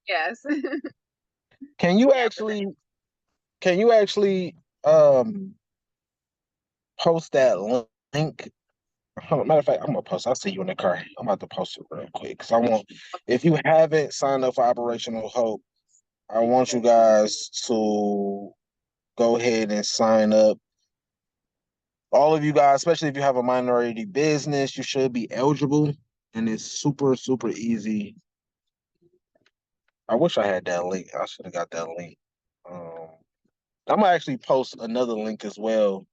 Yes, yes. Can you Yeah, actually can you actually um post that link? Matter of fact, I'm gonna post. I'll see you in the car. I'm about to post it real quick because I want. If you haven't signed up for Operational Hope, I want you guys to go ahead and sign up. All of you guys, especially if you have a minority business, you should be eligible, and it's super super easy. I wish I had that link. I should have got that link. Um, I'm gonna actually post another link as well.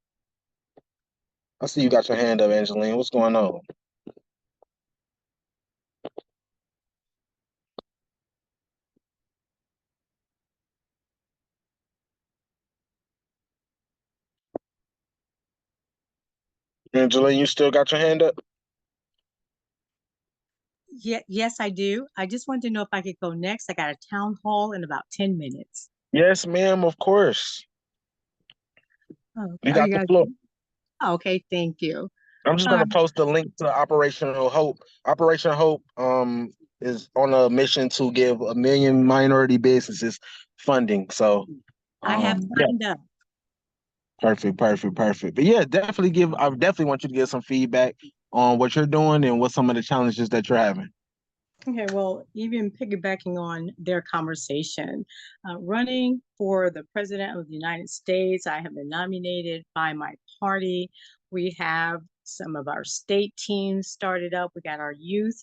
I see you got your hand up, Angeline. What's going on? Angeline, you still got your hand up? Yeah, yes, I do. I just wanted to know if I could go next. I got a town hall in about 10 minutes. Yes, ma'am. Of course. Oh, You are got you the guys? floor. Okay, thank you. I'm just gonna Um, post the link to Operational Hope. Operation Hope is on a mission to give 1 million minority businesses funding. So I have yeah, signed up. perfect, perfect, perfect. But yeah, I definitely want you to get some feedback on what you're doing and what some of the challenges that you're having. Okay, well, even piggybacking on their conversation, running for the President of the United States, I have been nominated by my party. We have some of our state teams started up. We got our youth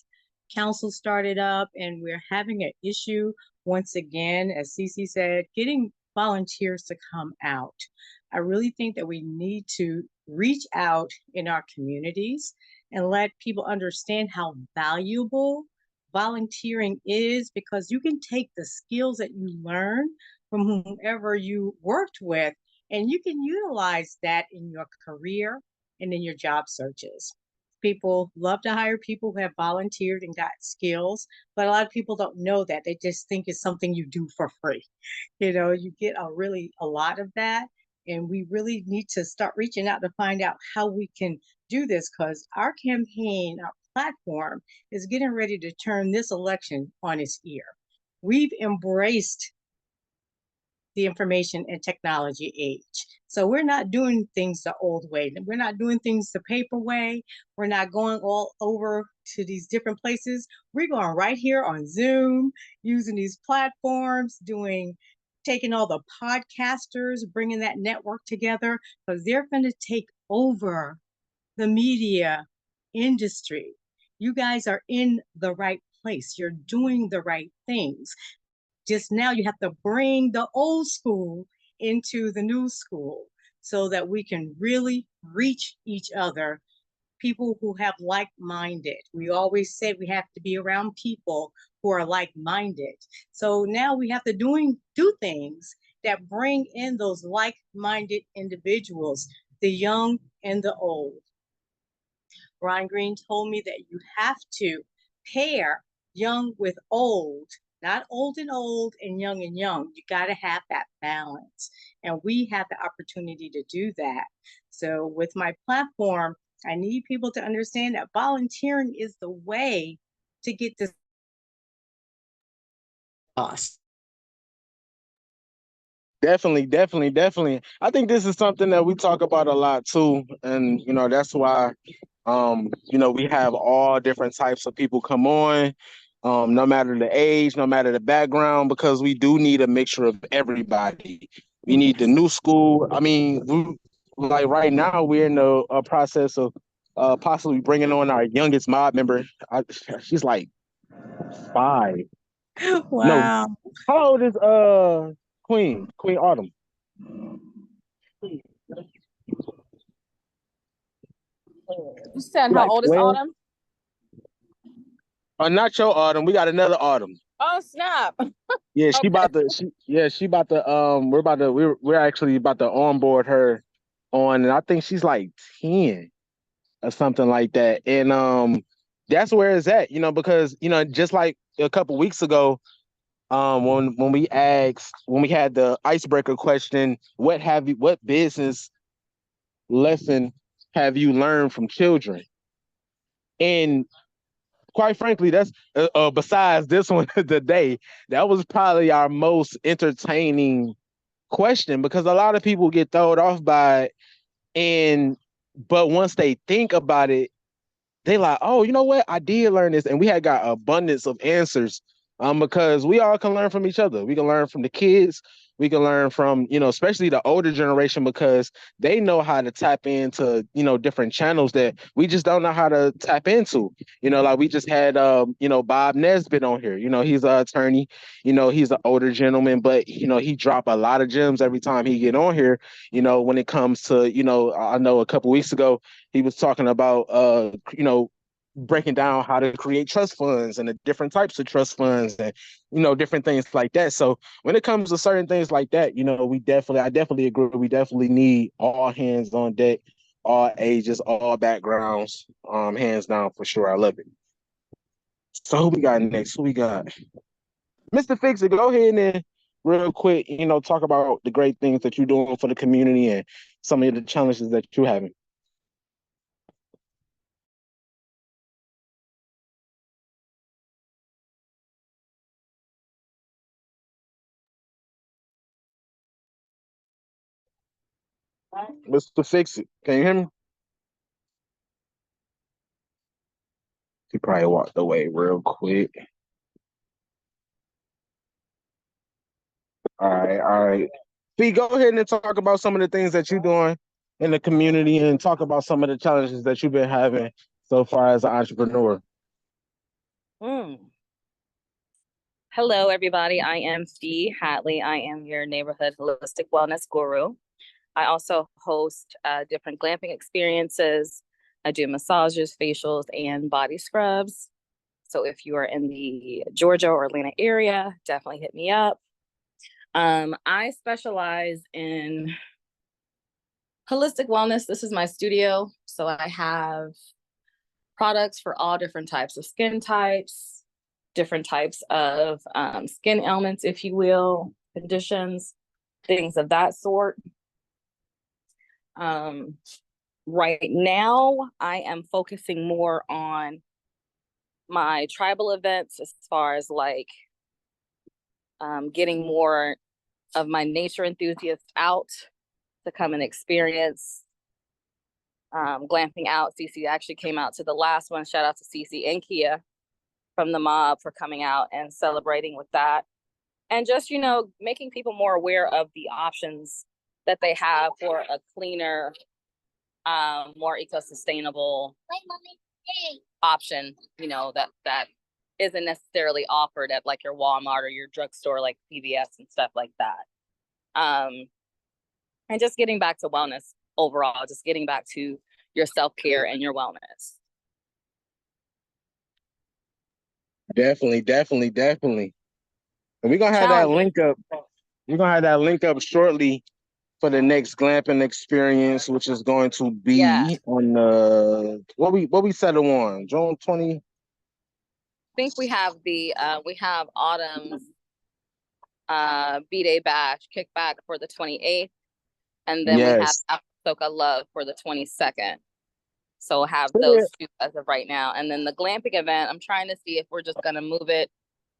council started up, and we're having an issue once again, as Cece said, getting volunteers to come out. I really think that we need to reach out in our communities and let people understand how valuable volunteering is, because you can take the skills that you learn from whomever you worked with and you can utilize that in your career and in your job searches. People love to hire people who have volunteered and got skills, but a lot of people don't know that. They just think it's something you do for free. You get a lot of that, and we really need to start reaching out to find out how we can do this, because our campaign, our platform is getting ready to turn this election on its ear. We've embraced the information and technology age. So we're not doing things the old way. We're not doing things the paper way. We're not going all over to these different places. We're going right here on Zoom, using these platforms, taking all the podcasters, bringing that network together, because they're going to take over the media industry. You guys are in the right place. You're doing the right things. Just now you have to bring the old school into the new school so that we can really reach each other, people who have like-minded. We always say we have to be around people who are like-minded. So now we have to do things that bring in those like-minded individuals, the young and the old. Ron Green told me that you have to pair young with old, not old and young and young. You got to have that balance. And we have the opportunity to do that. So with my platform, I need people to understand that volunteering is the way to get this lost. Definitely. I think this is something that we talk about a lot too. And, that's why, we have all different types of people come on, no matter the age, no matter the background, because we do need a mixture of everybody. We need the new school. I mean, like right now, we're in the process of possibly bringing on our youngest mob member. She's like 5. No, Wow. how old is Queen Autumn? You said how Like old is 12? Autumn? Not your Autumn. We got another Autumn. Oh snap! Yeah, Okay. she about to we're actually about to onboard her on, and I think she's like 10 or something like that. And that's where it's at, because just like a couple weeks ago, when we had the icebreaker question, what business lesson have you learned from children? And quite frankly, that's besides this one today, that was probably our most entertaining question, because a lot of people get thrown off by it, but once they think about it, they like, oh, you know what? I did learn this, and we had got abundance of answers. Because we all can learn from each other. We can learn from the kids. We can learn from, especially the older generation, because they know how to tap into, different channels that we just don't know how to tap into. Like we just had, Bob Nesbitt on here. He's an attorney. He's an older gentleman, but he drop a lot of gems every time he get on here. When it comes to, I know a couple weeks ago he was talking about, breaking down how to create trust funds and the different types of trust funds and different things like that. So when it comes to certain things like that, I definitely agree. We definitely need all hands on deck, all ages, all backgrounds, hands down for sure. I love it. So who we got next? Who we got? Mr. Fix It, go ahead and real quick, talk about the great things that you're doing for the community and some of the challenges that you're having. Mr. Fix It, can you hear me? He probably walked away real quick. All right. Fee, go ahead and talk about some of the things that you're doing in the community and talk about some of the challenges that you've been having so far as an entrepreneur. Hello, everybody. I am Fee Hatley. I am your neighborhood holistic wellness guru. I also host different glamping experiences. I do massages, facials, and body scrubs. So if you are in the Georgia or Atlanta area, definitely hit me up. I specialize in holistic wellness. This is my studio. So I have products for all different types of skin types, different types of skin ailments, if you will, conditions, things of that sort. Right now, I am focusing more on my tribal events as far as like getting more of my nature enthusiasts out to come and experience glamping out. Cece actually came out to the last one. Shout out to Cece and Kia from the M.O.B for coming out and celebrating with that. And just, making people more aware of the options that they have for a cleaner, more eco-sustainable option, you know, that isn't necessarily offered at like your Walmart or your drugstore, like CVS and stuff like that. And just getting back to wellness overall, just getting back to your self-care and your wellness. Definitely. And we're gonna have that link up. We're gonna have that link up shortly for the next glamping experience, which is going to be on the what we settle on June 20. I think we have Autumn's B-Day Bash kickback for the 28th, and then we have Soka Love for the 22nd. So we'll have those two as of right now. And then the glamping event, I'm trying to see if we're just gonna move it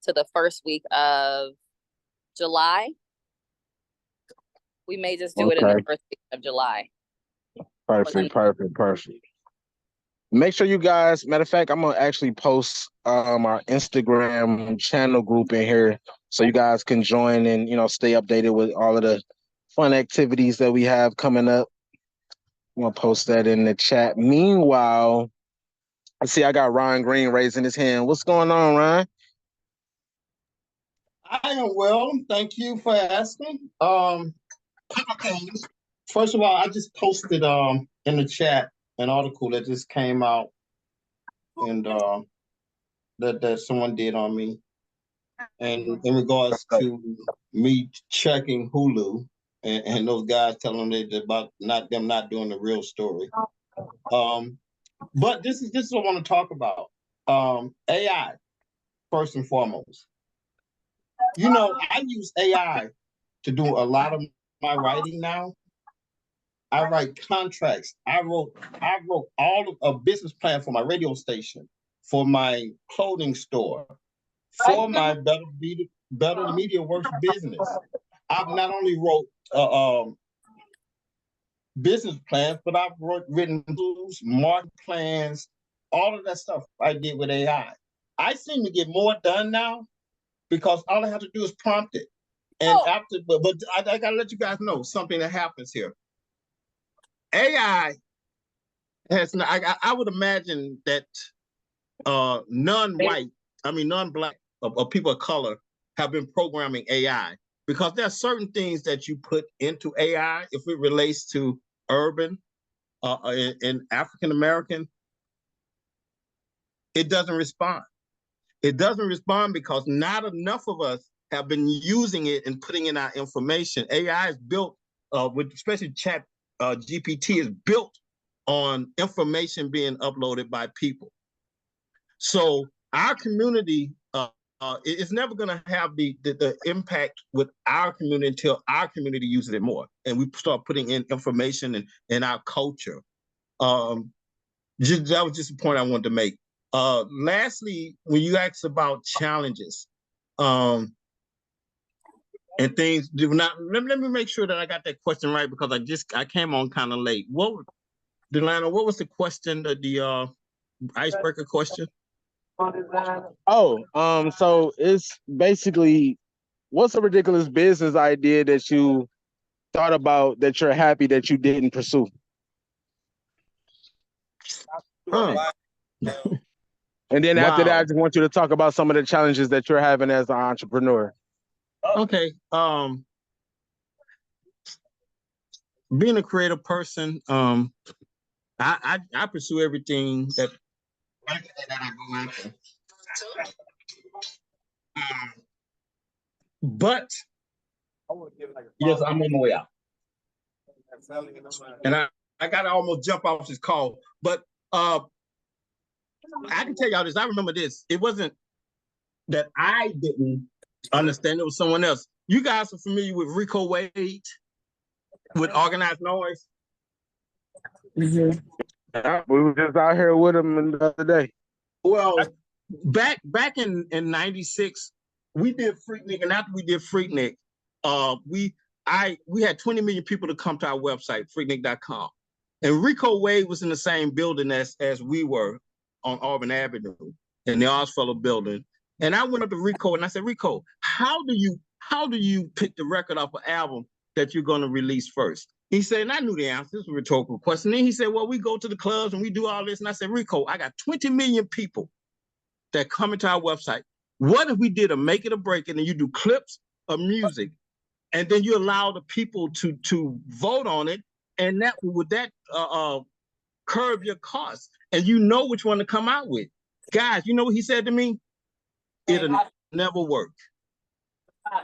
to the first week of July. We may just do it in the first week of July. Perfect. Make sure you guys, matter of fact, I'm gonna actually post our Instagram channel group in here so you guys can join and, you know, stay updated with all of the fun activities that we have coming up. I'm gonna post that in the chat. Meanwhile, I see I got Ryan Green raising his hand. What's going on, Ryan? I am well. Thank you for asking. Okay. First of all, I just posted in the chat an article that just came out, and that someone did on me, and in regards to me checking Hulu, and those guys telling them about not doing the real story. But this is what I want to talk about. AI, first and foremost. You know, I use AI to do a lot of my writing now. I write contracts. I wrote all of a business plan for my radio station, for my clothing store, for my Better Media Works business. I've not only wrote business plans, but I've written tools, market plans, all of that stuff I did with AI. I seem to get more done now because all I have to do is prompt it. And after, but I gotta let you guys know something that happens here. AI has, I would imagine that non-black or people of color have been programming AI, because there are certain things that you put into AI, if it relates to urban and African American, it doesn't respond. It doesn't respond because not enough of us have been using it and putting in our information. AI is built with, especially Chat GPT, is built on information being uploaded by people. So our community is never going to have the impact with our community until our community uses it more, and we start putting in information in our culture. That was just a point I wanted to make. Lastly, when you asked about challenges and things, let me make sure that I got that question right, because I came on kind of late. Delano, what was the question, the icebreaker question? So it's basically, what's a ridiculous business idea that you thought about that you're happy that you didn't pursue? And then after that, I just want you to talk about some of the challenges that you're having as an entrepreneur. Okay. Being a creative person, I pursue everything that I go after. But yes, I'm on my way out. And I got to almost jump off this call. But I can tell y'all this. I remember this. It wasn't that I didn't understand. It was someone else. You guys are familiar with Rico Wade, with Organized Noise? Mm-hmm. Yeah, we were just out here with him the other day. Well, back in 96, we did Freaknik, and after we did Freaknik, we had 20 million people to come to our website, freaknik.com. And Rico Wade was in the same building as we were on Auburn Avenue in the Oddfellow building. And I went up to Rico and I said, Rico, how do you pick the record off an album that you're going to release first? He said, and I knew the answer. This was a rhetorical question. Then he said, well, we go to the clubs and we do all this. And I said, Rico, I got 20 million people that come into our website. What if we did a make it or break it and you do clips of music and then you allow the people to vote on it, and that would curb your costs, and you know which one to come out with. Guys, you know what he said to me? It'll never work.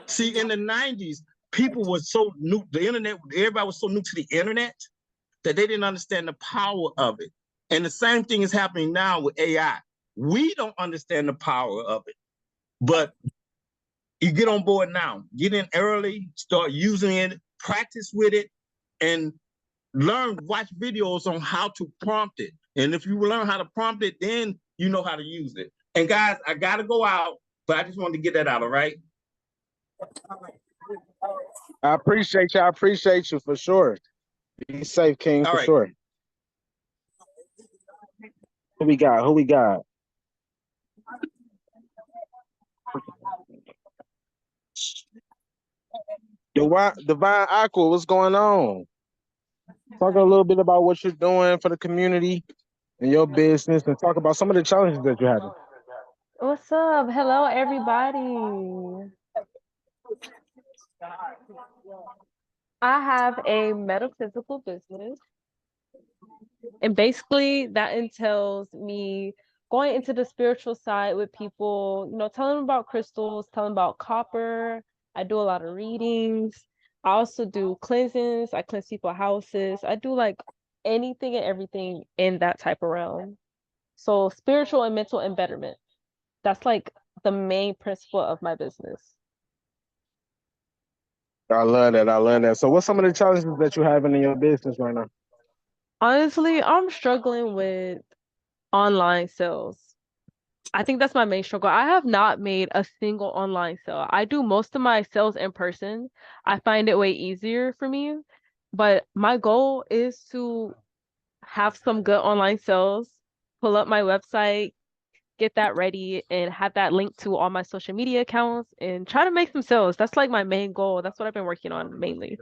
See, in the 90s, people were so new, the internet, everybody was so new to the internet that they didn't understand the power of it. And the same thing is happening now with AI. We don't understand the power of it, but you get on board now. Get in early, start using it, practice with it, and watch videos on how to prompt it. And if you learn how to prompt it, then you know how to use it. And guys, I gotta go out, but I just wanted to get that out, all right? I appreciate you. I appreciate you for sure. Be safe, King, All for right. sure. Who we got? Who we got? Divine Aqua, what's going on? Talk a little bit about what you're doing for the community and your business, and talk about some of the challenges that you're having. What's up? Hello, everybody. I have a metaphysical business, and basically that entails me going into the spiritual side with people, telling them about crystals, telling them about copper. I do a lot of readings. I also do cleansings. I cleanse people's houses. I do like anything and everything in that type of realm. So spiritual and mental embetterment. That's like the main principle of my business. I love that. I love that. So what's some of the challenges that you're having in your business right now? Honestly, I'm struggling with online sales. I think that's my main struggle. I have not made a single online sale. I do most of my sales in person. I find it way easier for me. But my goal is to have some good online sales, pull up my website, get that ready, and have that linked to all my social media accounts and try to make some sales. That's like my main goal. That's what I've been working on mainly.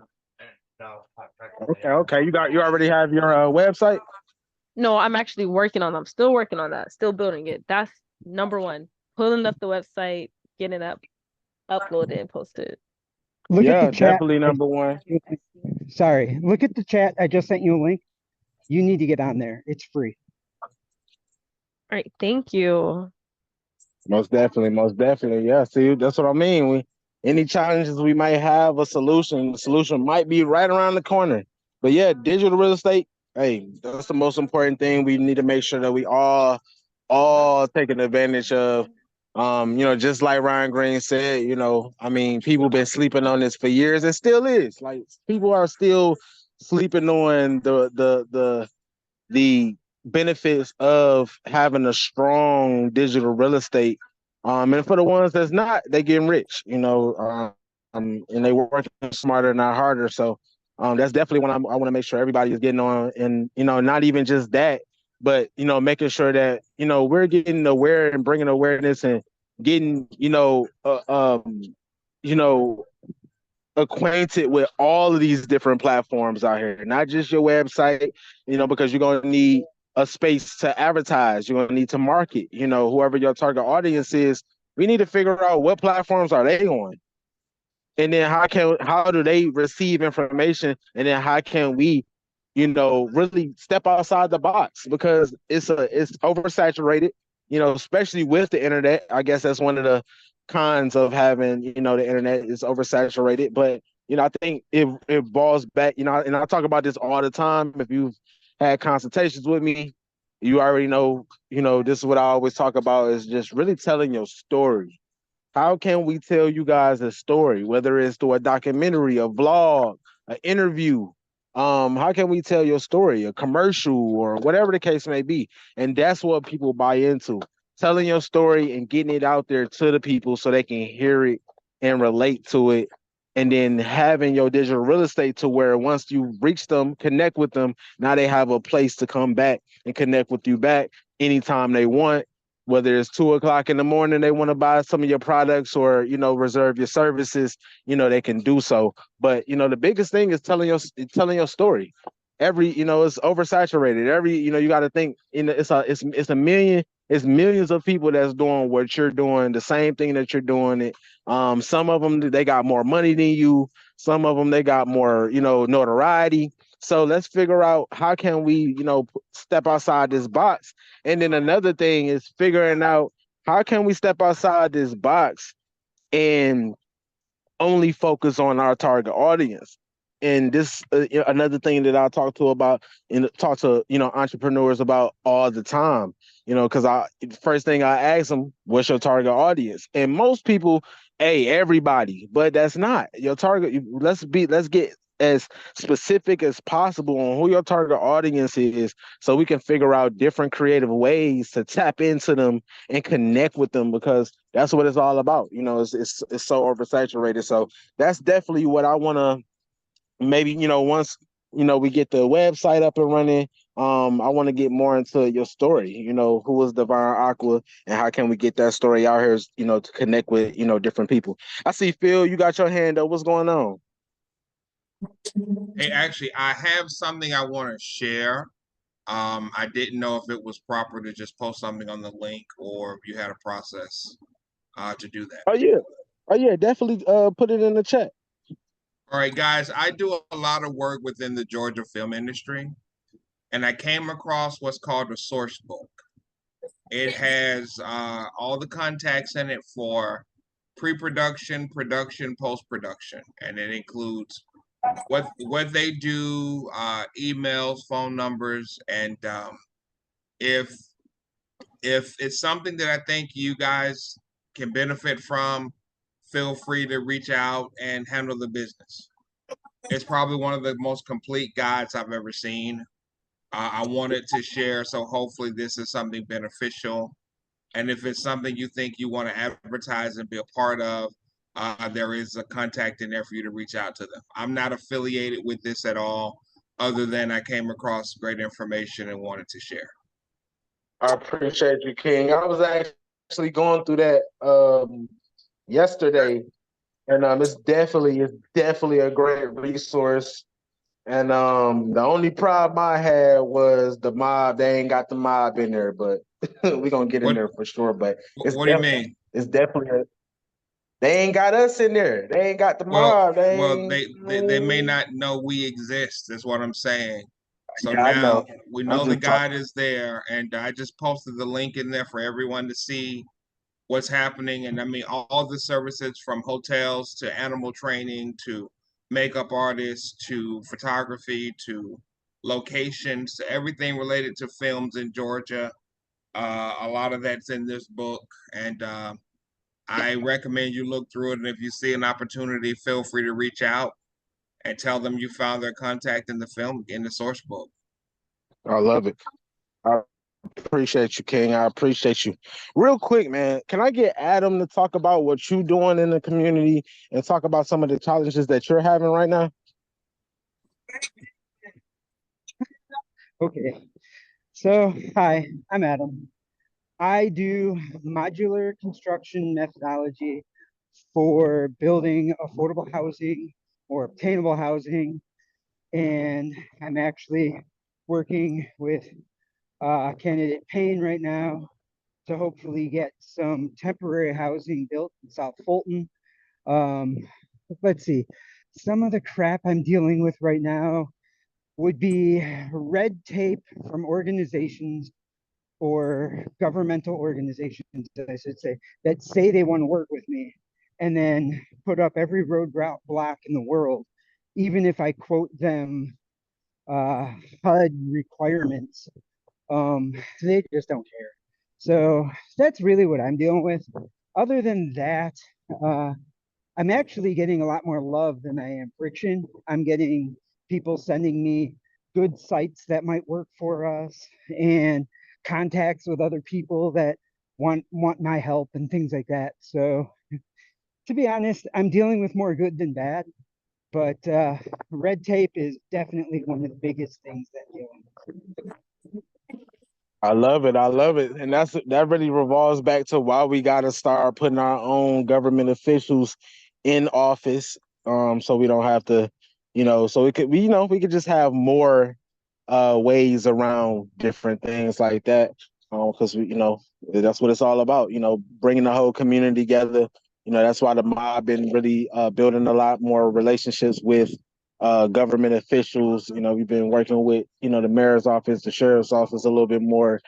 Okay. You already have your website? No, I'm actually working on. I'm still working on that. Still building it. That's number one. Pulling up the website, getting it uploaded and posted. Look at the chat. Definitely number one. Sorry. Look at the chat. I just sent you a link. You need to get on there. It's free. All right. Thank you. Most definitely. Yeah, see, that's what I mean. Any challenges we might have, the solution might be right around the corner. But yeah, digital real estate, hey, that's the most important thing. We need to make sure that we all taking advantage of. Just like Ryan Green said, I mean, people been sleeping on this for years and still is. Like, people are still sleeping on the benefits of having a strong digital real estate. And for the ones that's not, they getting rich, and they working smarter, not harder. So that's definitely what I want to make sure everybody is getting on. And, not even just that, but, making sure that, we're getting aware and bringing awareness and getting, acquainted with all of these different platforms out here, not just your website, because you're going to need a space to advertise. You're going to need to market, whoever your target audience is. We need to figure out what platforms are they on, and then how do they receive information, and then how can we, really step outside the box, because it's oversaturated, especially with the internet. I guess that's one of the cons of having, the internet is oversaturated. But, I think it boils back, and I talk about this all the time. If you've had consultations with me, you already know, this is what I always talk about, is just really telling your story. How can we tell you guys a story, whether it's through a documentary, a vlog, an interview? How can we tell your story, a commercial, or whatever the case may be? And that's what people buy into, telling your story and getting it out there to the people so they can hear it and relate to it. And then having your digital real estate to where once you reach them, connect with them, now they have a place to come back and connect with you back anytime they want. whether it's 2 o'clock in the morning, they want to buy some of your products or, reserve your services, they can do so. But, the biggest thing is telling your story. It's oversaturated. You got to think, it's millions of people that's doing what you're doing, the same thing that you're doing it. Some of them, they got more money than you. Some of them, they got more, notoriety. So let's figure out how can we, step outside this box. And then another thing is figuring out how can we step outside this box and only focus on our target audience. And this another thing that I talk to about and talk to entrepreneurs about all the time. Because first thing I ask them, what's your target audience? And most people, hey, everybody, but that's not your target. Let's get as specific as possible on who your target audience is, so we can figure out different creative ways to tap into them and connect with them, because that's what it's all about. It's so oversaturated. So that's definitely what I want to maybe, once, we get the website up and running, I want to get more into your story, who was Divine Aqua and how can we get that story out here, to connect with, different people. I see Phil, you got your hand up. What's going on? Hey, actually, I have something I want to share. I didn't know if it was proper to just post something on the link or if you had a process to do that. Oh yeah, definitely put it in the chat. All right, guys, I do a lot of work within the Georgia film industry, and I came across what's called a source book. It has all the contacts in it for pre-production, production, post-production, and it includes what they do, emails, phone numbers, and if it's something that I think you guys can benefit from, feel free to reach out and handle the business. It's probably one of the most complete guides I've ever seen. I wanted to share, so hopefully this is something beneficial. And if it's something you think you want to advertise and be a part of, there is a contact in there for you to reach out to them. I'm not affiliated with this at all, other than I came across great information and wanted to share. I appreciate you, King. I was actually going through that yesterday, and it's definitely a great resource. And the only problem I had was the mob. They ain't got the mob in there, but we're gonna get in there for sure. But what do you mean? It's definitely they ain't got us in there. They ain't got the mob. They may not know we exist. That's what I'm saying. So Yeah, now we I'm know the just guide is there, and I just posted the link in there for everyone to see what's happening. And I mean, all the services from hotels to animal training to makeup artists to photography to locations to everything related to films in Georgia. A lot of that's in this book, and I recommend you look through it. And if you see an opportunity, feel free to reach out and tell them you found their contact in the film in the source book. I love it. I appreciate you, King. I appreciate you. Real quick, man, can I get Adam to talk about what you're doing in the community and talk about some of the challenges that you're having right now? Okay. So, hi, I'm Adam. I do modular construction methodology for building affordable housing or obtainable housing. And I'm actually working with candidate Payne right now to hopefully get some temporary housing built in South Fulton. Let's see, some of the crap I'm dealing with right now would be red tape from organizations or governmental organizations, I should say, that say they want to work with me and then put up every roadblock block in the world, even if I quote them HUD requirements. They just don't care. So that's really what I'm dealing with. Other than that, I'm actually getting a lot more love than I am friction. I'm getting people sending me good sites that might work for us and contacts with other people that want my help and things like that. So to be honest, I'm dealing with more good than bad, but red tape is definitely one of the biggest things that I'm dealing with. I love it. I love it. And that really revolves back to why we gotta start putting our own government officials in office. So we don't have to, so we could just have more ways around different things like that. Because that's what it's all about, bringing the whole community together. That's why the mob been really building a lot more relationships with government officials. We've been working with, the mayor's office, the sheriff's office, a little bit more,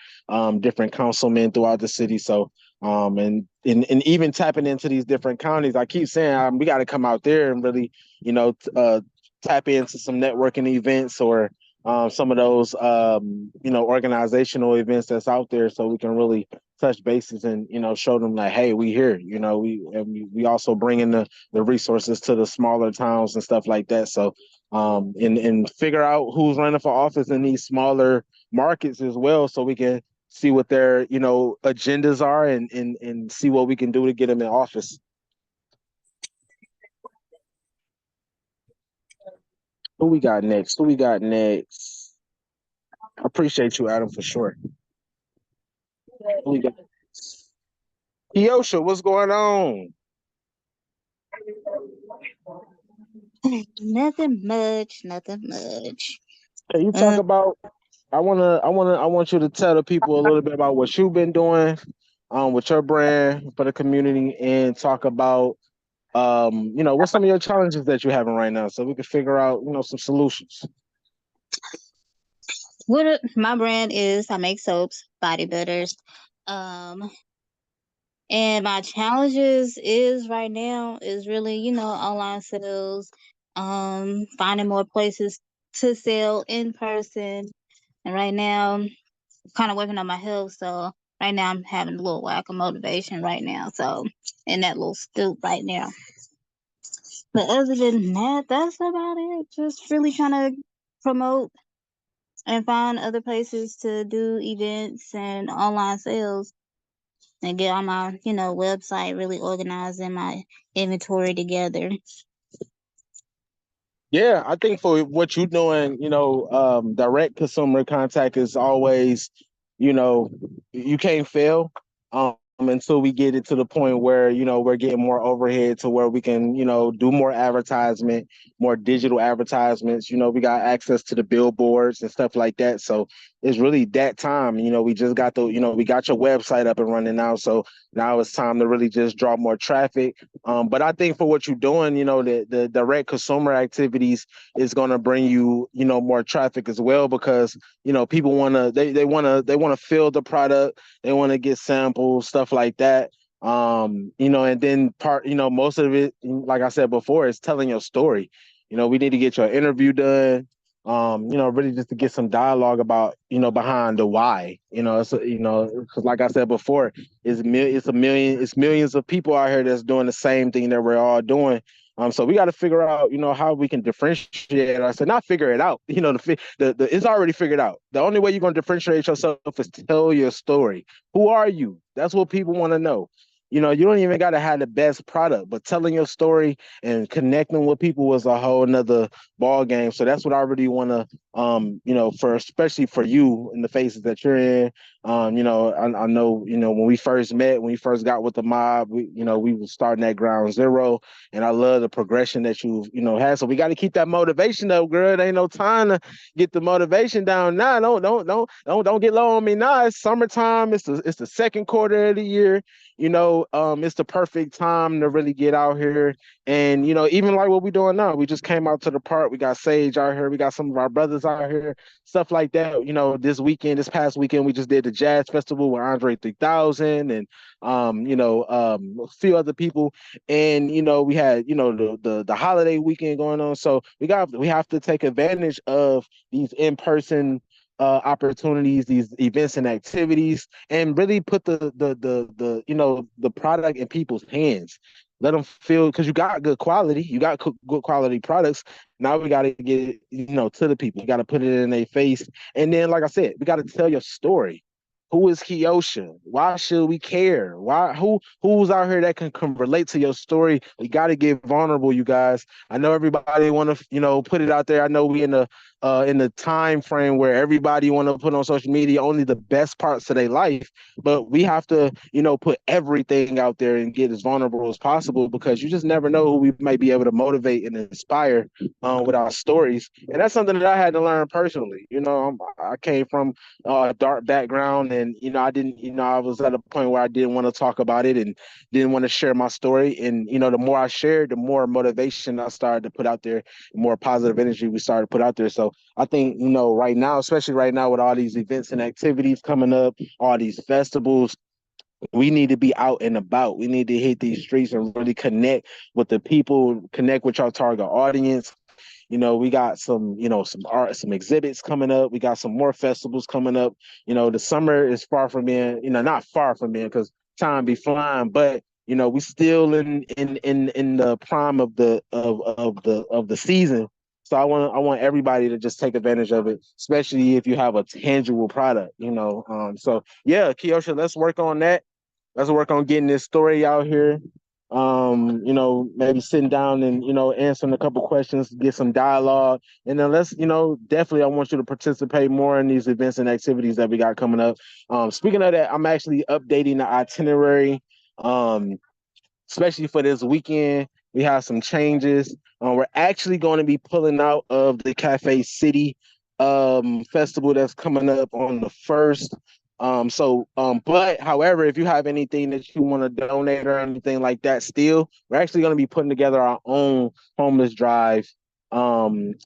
different councilmen throughout the city. So, and even tapping into these different counties, I keep saying we got to come out there and really, tap into some networking events or some of those, organizational events that's out there, so we can really touch bases and show them like, hey, we here. We also bring in the resources to the smaller towns and stuff like that. So and figure out who's running for office in these smaller markets as well, so we can see what their agendas are and see what we can do to get them in office. Who we got next? I appreciate you, Adam, for sure. Who we got? Kiosha, what's going on? Nothing much, nothing much. Can you talk about? I want you to tell the people a little bit about what you've been doing, with your brand for the community, and talk about, what's some of your challenges that you're having right now, so we can figure out, some solutions. What my brand is, I make soaps, body butters. Um, and my challenges is right now is really, online sales, finding more places to sell in person. And right now, I'm kind of working on my health, so right now I'm having a little lack of motivation right now. So in that little stoop right now. But other than that, that's about it. Just really trying to promote and find other places to do events and online sales and get on my, website really organized and my inventory together. Yeah, I think for what you're doing, direct consumer contact is always, you can't fail. Until we get it to the point where, we're getting more overhead to where we can, do more advertisement, more digital advertisements. We got access to the billboards and stuff like that. So it's really that time. We just got we got your website up and running now. So now it's time to really just draw more traffic. But I think for what you're doing, the direct consumer activities is going to bring you, more traffic as well, because, people they want to feel the product, they want to get samples, stuff like that. And then most of it, like I said before, is telling your story. We need to get your interview done. Really just to get some dialogue about, behind the why. Because like I said before, it's millions of people out here that's doing the same thing that we're all doing. So we got to figure out, how we can differentiate. I said, not figure it out. It's already figured out. The only way you're gonna differentiate yourself is tell your story. Who are you? That's what people want to know. You don't even got to have the best product, but telling your story and connecting with people was a whole nother ball game. So that's what I really want to, for especially for you in the phases that you're in. I know, when we first met, when we first got with the mob, we were starting at ground zero, and I love the progression that you've, had. So we got to keep that motivation up, girl. There ain't no time to get the motivation down now. Don't get low on me now. It's summertime. It's the second quarter of the year. It's the perfect time to really get out here. And, even like what we're doing now, we just came out to the park. We got Sage out here. We got some of our brothers out here, stuff like that. This past weekend, we just did the Jazz Festival with Andre 3000 and, a few other people. And, we had, the holiday weekend going on. So we have to take advantage of these in-person opportunities, these events and activities, and really put the product in people's hands. Let them feel, because you got good quality, good quality products. Now we got to get it, to the people. You got to put it in their face, and then, like I said, we got to tell your story. Who is Kiosha? Why should we care? Who's out here that can relate to your story? We got to get vulnerable, you guys. I know everybody want to, put it out there. I know we in the time frame where everybody want to put on social media only the best parts of their life, but we have to, put everything out there and get as vulnerable as possible, because you just never know who we might be able to motivate and inspire with our stories. And that's something that I had to learn personally. I came from a dark background, and I didn't, I was at a point where I didn't want to talk about it and didn't want to share my story. And the more I shared, the more motivation I started to put out there, the more positive energy we started to put out there. So I think, right now, especially right now with all these events and activities coming up, all these festivals, we need to be out and about. We need to hit these streets and really connect with the people, connect with our target audience. We got some art, some exhibits coming up. We got some more festivals coming up. The summer is far from being, not far from being, because time be flying, but we still in the prime of the season. So I want everybody to just take advantage of it, especially if you have a tangible product. So yeah, Kiosha, let's work on that. Let's work on getting this story out here. Maybe sitting down and, answering a couple questions, get some dialogue. And then let's, definitely I want you to participate more in these events and activities that we got coming up. Speaking of that, I'm actually updating the itinerary. Especially for this weekend, we have some changes. We're actually going to be pulling out of the Cafe City festival that's coming up on the 1st. But however, if you have anything that you want to donate or anything like that, still, we're actually going to be putting together our own homeless drive. And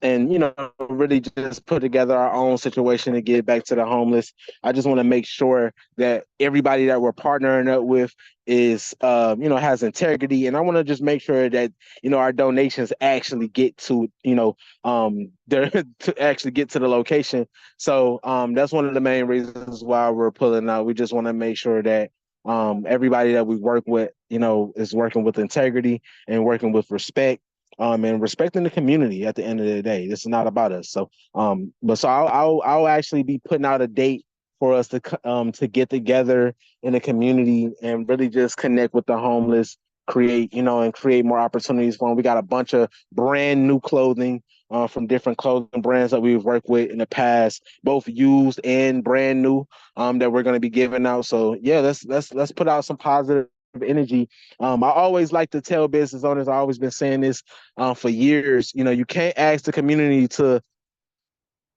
really just put together our own situation to get back to the homeless. I just want to make sure that everybody that we're partnering up with is has integrity, and I want to just make sure that our donations actually get to to actually get to the location. So that's one of the main reasons why we're pulling out. We just want to make sure that everybody that we work with is working with integrity and working with respect, and respecting the community. At the end of the day, this is not about us. So I'll actually be putting out a date for us to get together in the community and really just connect with the homeless, create more opportunities for them. We got a bunch of brand new clothing from different clothing brands that we've worked with in the past, both used and brand new, that we're going to be giving out. So yeah, let's put out some positive energy. I always like to tell business owners, I've always been saying this for years, you can't ask the community to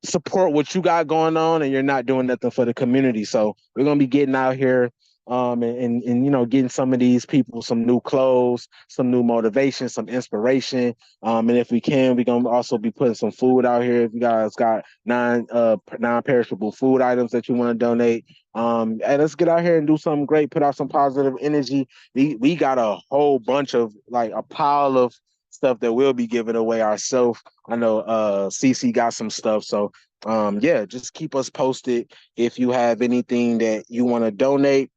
support what you got going on and you're not doing nothing for the community. So we're gonna be getting out here and getting some of these people some new clothes, some new motivation, some inspiration. And if we can, we're gonna also be putting some food out here. If you guys got non-perishable food items that you want to donate, and let's get out here and do something great, put out some positive energy. We got a whole bunch of, like, a pile of stuff that we'll be giving away ourselves. I know CC got some stuff. So yeah, just keep us posted if you have anything that you want to donate.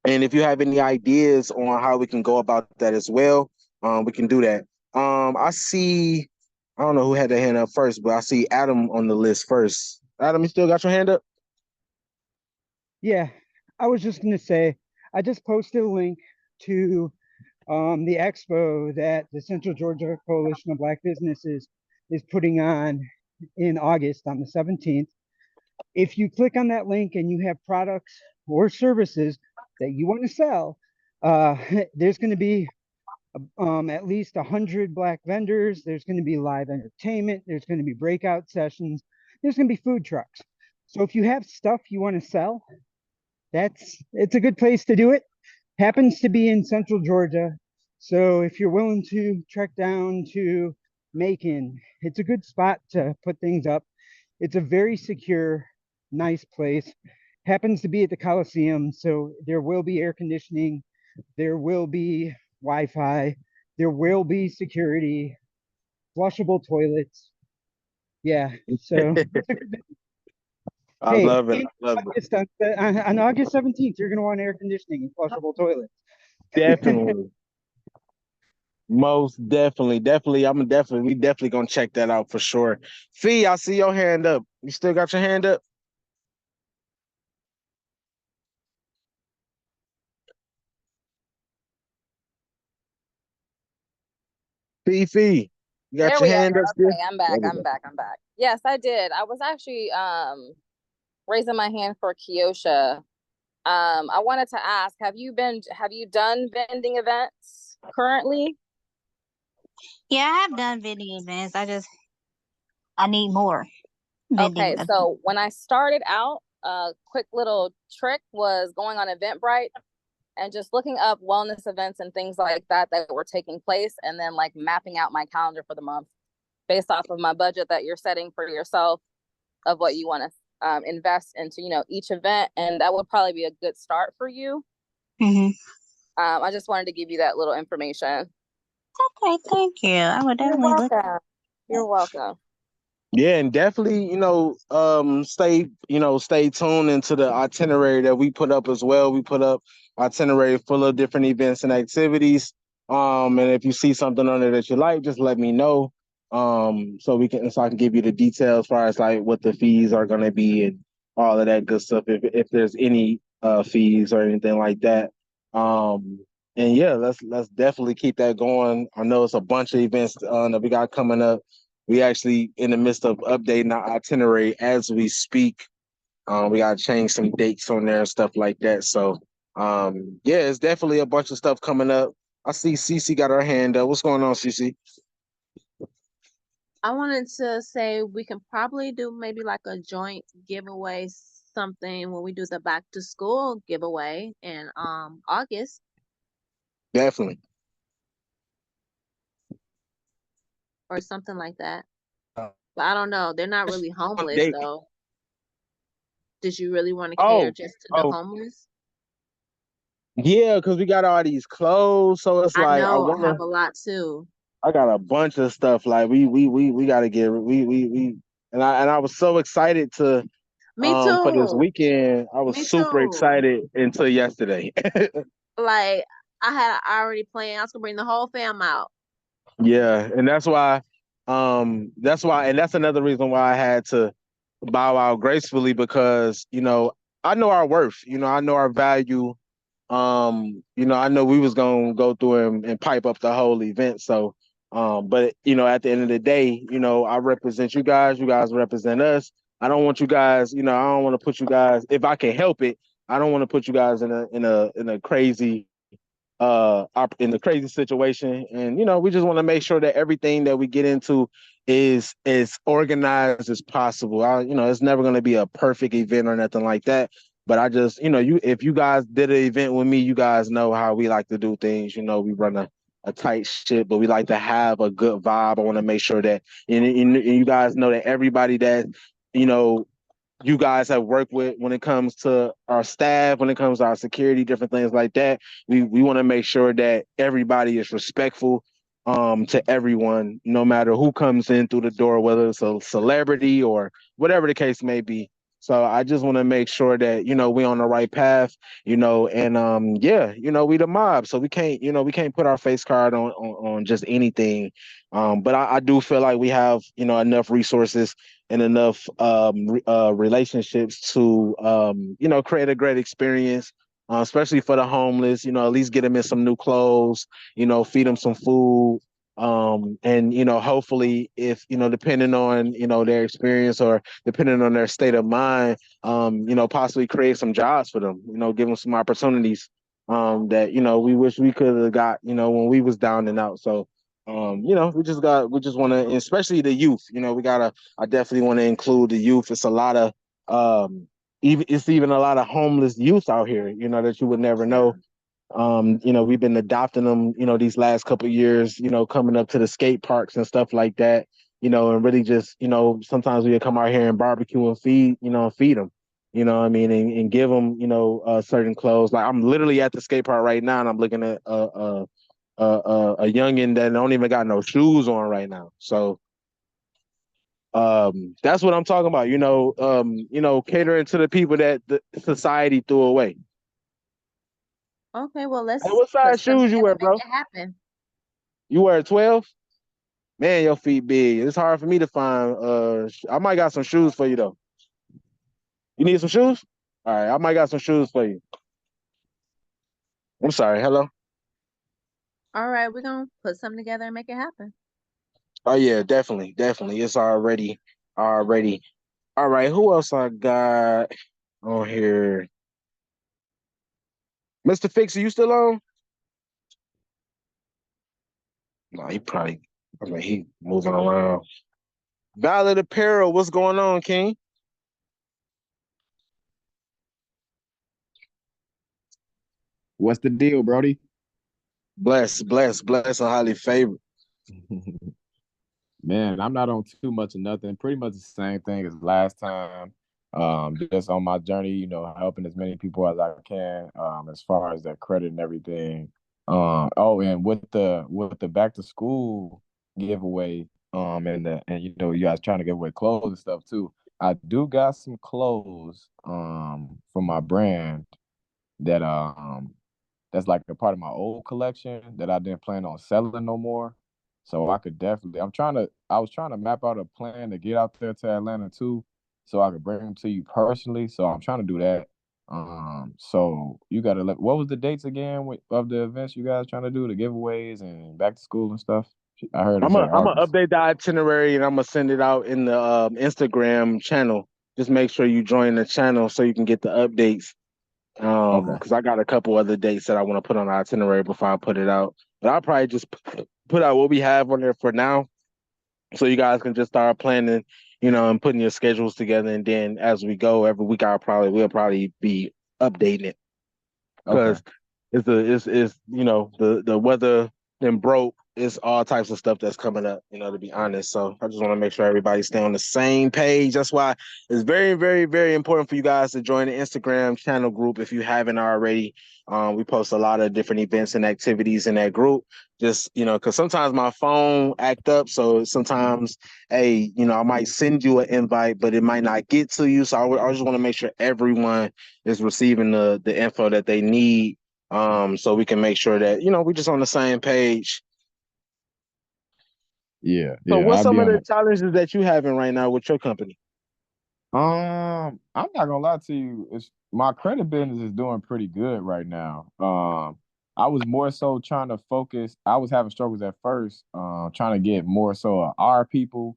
And if you have any ideas on how we can go about that as well, we can do that. I don't know who had their hand up first, but I see Adam on the list first. Adam, you still got your hand up? Yeah, I was just going to say, I just posted a link to the expo that the Central Georgia Coalition of Black Businesses is putting on in August on the 17th. If you click on that link and you have products or services that you want to sell, there's going to be at least 100 Black vendors. There's going to be live entertainment. There's going to be breakout sessions. There's going to be food trucks. So if you have stuff you want to sell, it's a good place to do it. Happens to be in Central Georgia. So if you're willing to trek down to Macon, it's a good spot to put things up. It's a very secure, nice place. Happens to be at the Coliseum, so there will be air conditioning, there will be Wi-Fi, there will be security, flushable toilets. Yeah, so I hey, love it. I love it. on August 17th, you're going to want air conditioning and flushable toilets. Definitely. Most definitely. We definitely gonna check that out for sure. Fee, I see your hand up. You still got your hand up? Fifi, you got There your we are. hand up still? Okay, I'm back. There we I'm go. back. I'm back. Yes, I did. I was actually raising my hand for Kiosha. I wanted to ask, have you done vending events currently? Yeah, I have done vending events. I need more vending Okay, events. so when I started out, a quick little trick was going on Eventbrite and just looking up wellness events and things like that that were taking place, and then like mapping out my calendar for the month based off of my budget that you're setting for yourself of what you want to invest into, each event, and that would probably be a good start for you. Mm-hmm. I just wanted to give you that little information. Okay, thank you. I would You're definitely look. welcome. You're welcome. Yeah, and definitely, stay tuned into the itinerary that we put up as well. We put up itinerary full of different events and activities. And if you see something on there that you like, just let me know. So I can give you the details as far as like what the fees are gonna be and all of that good stuff. If there's any fees or anything like that. Um, and yeah, let's definitely keep that going. I know it's a bunch of events that we got coming up. We actually in the midst of updating our itinerary as we speak. We got to change some dates on there and stuff like that. So, yeah, it's definitely a bunch of stuff coming up. I see Cece got her hand up. What's going on, Cece? I wanted to say we can probably do maybe like a joint giveaway, something when we do the back to school giveaway in August. Definitely. Or something like that. But I don't know. They're not really homeless Date. though. Did you really want to cater Oh, just to the oh, homeless? yeah, because we got all these clothes. So it's I like know I have a lot too. I got a bunch of stuff. Like we gotta get we and I was so excited to Me for this too. weekend. I was Me super too. excited until yesterday. Like I had already planned. I was gonna bring the whole fam out. Yeah, and and that's another reason why I had to bow out gracefully because, I know our worth, I know our value. I know we was gonna go through and pipe up the whole event. So, but at the end of the day, I represent you guys represent us. I don't want you guys, I don't want to put you guys, if I can help it, I don't want to put you guys in a crazy in the crazy situation, and we just want to make sure that everything that we get into is as organized as possible. It's never going to be a perfect event or nothing like that, but I just if you guys did an event with me, you guys know how we like to do things. We run a tight ship, but we like to have a good vibe. I want to make sure that and you guys know that everybody that you know you guys have worked with when it comes to our staff, when it comes to our security, different things like that. We want to make sure that everybody is respectful to everyone, no matter who comes in through the door, whether it's a celebrity or whatever the case may be. So I just want to make sure that we on the right path, and yeah, we the mob, so we can't put our face card on just anything. But I do feel like we have enough resources and enough relationships to create a great experience, especially for the homeless. At least get them in some new clothes. Feed them some food. And hopefully, if depending on their experience or depending on their state of mind, possibly create some jobs for them. Give them some opportunities that we wish we could have got when we was down and out. So we just want to, especially the youth. I definitely want to include the youth. It's a lot of even a lot of homeless youth out here, that you would never know. We've been adopting them, these last couple of years, coming up to the skate parks and stuff like that, and really just, sometimes we come out here and barbecue and feed them, what I mean, and give them, certain clothes. Like I'm literally at the skate park right now and I'm looking at a youngin that don't even got no shoes on right now. So that's what I'm talking about. Catering to the people that the society threw away. Okay, well Hey, let's what put size stuff shoes you together, wear, make bro? it happen. You wear 12? Man, your feet big. It's hard for me to find. I might got some shoes for you though. You need some shoes? All right, I might got some shoes for you. I'm sorry. Hello. All right, we're gonna put something together and make it happen. Oh yeah, definitely. It's already. All right, who else I got on here? Mr. Fix, are you still on? No, he moving around. Ballad Apparel, what's going on, King? What's the deal, Brody? Bless, and highly favored. Man, I'm not on too much of nothing. Pretty much the same thing as last time. Just on my journey, helping as many people as I can, as far as their credit and everything. Oh, and with the back to school giveaway, and you guys trying to give away clothes and stuff too. I do got some clothes from my brand that that's like a part of my old collection that I didn't plan on selling no more. So I could definitely, I was trying to map out a plan to get out there to Atlanta too, so I could bring them to you personally. So I'm trying to do that. So you gotta let, what was the dates again of the events you guys trying to do, the giveaways and back to school and stuff? I heard her I'm say gonna August. update the itinerary and I'm gonna send it out in the Instagram channel. Just make sure you join the channel so you can get the updates. Okay. Because I got a couple other dates that I want to put on the itinerary before I put it out. But I'll probably just put out what we have on there for now, so you guys can just start planning, and putting your schedules together. And then as we go every week, we'll probably be updating it Okay. because it's the weather then broke. It's all types of stuff that's coming up, to be honest. So I just want to make sure everybody stay on the same page. That's why it's very, very, very important for you guys to join the Instagram channel group if you haven't already. We post a lot of different events and activities in that group. Just, because sometimes my phone act up. So sometimes, hey, I might send you an invite, but it might not get to you. So I just want to make sure everyone is receiving the info that they need, so we can make sure that we're just on the same page. Yeah, So yeah, what's I'll some be of on the it. challenges that you having right now with your company? I'm not gonna lie to you. It's my credit business is doing pretty good right now. I was more so trying to focus. I was having struggles at first, trying to get more so our people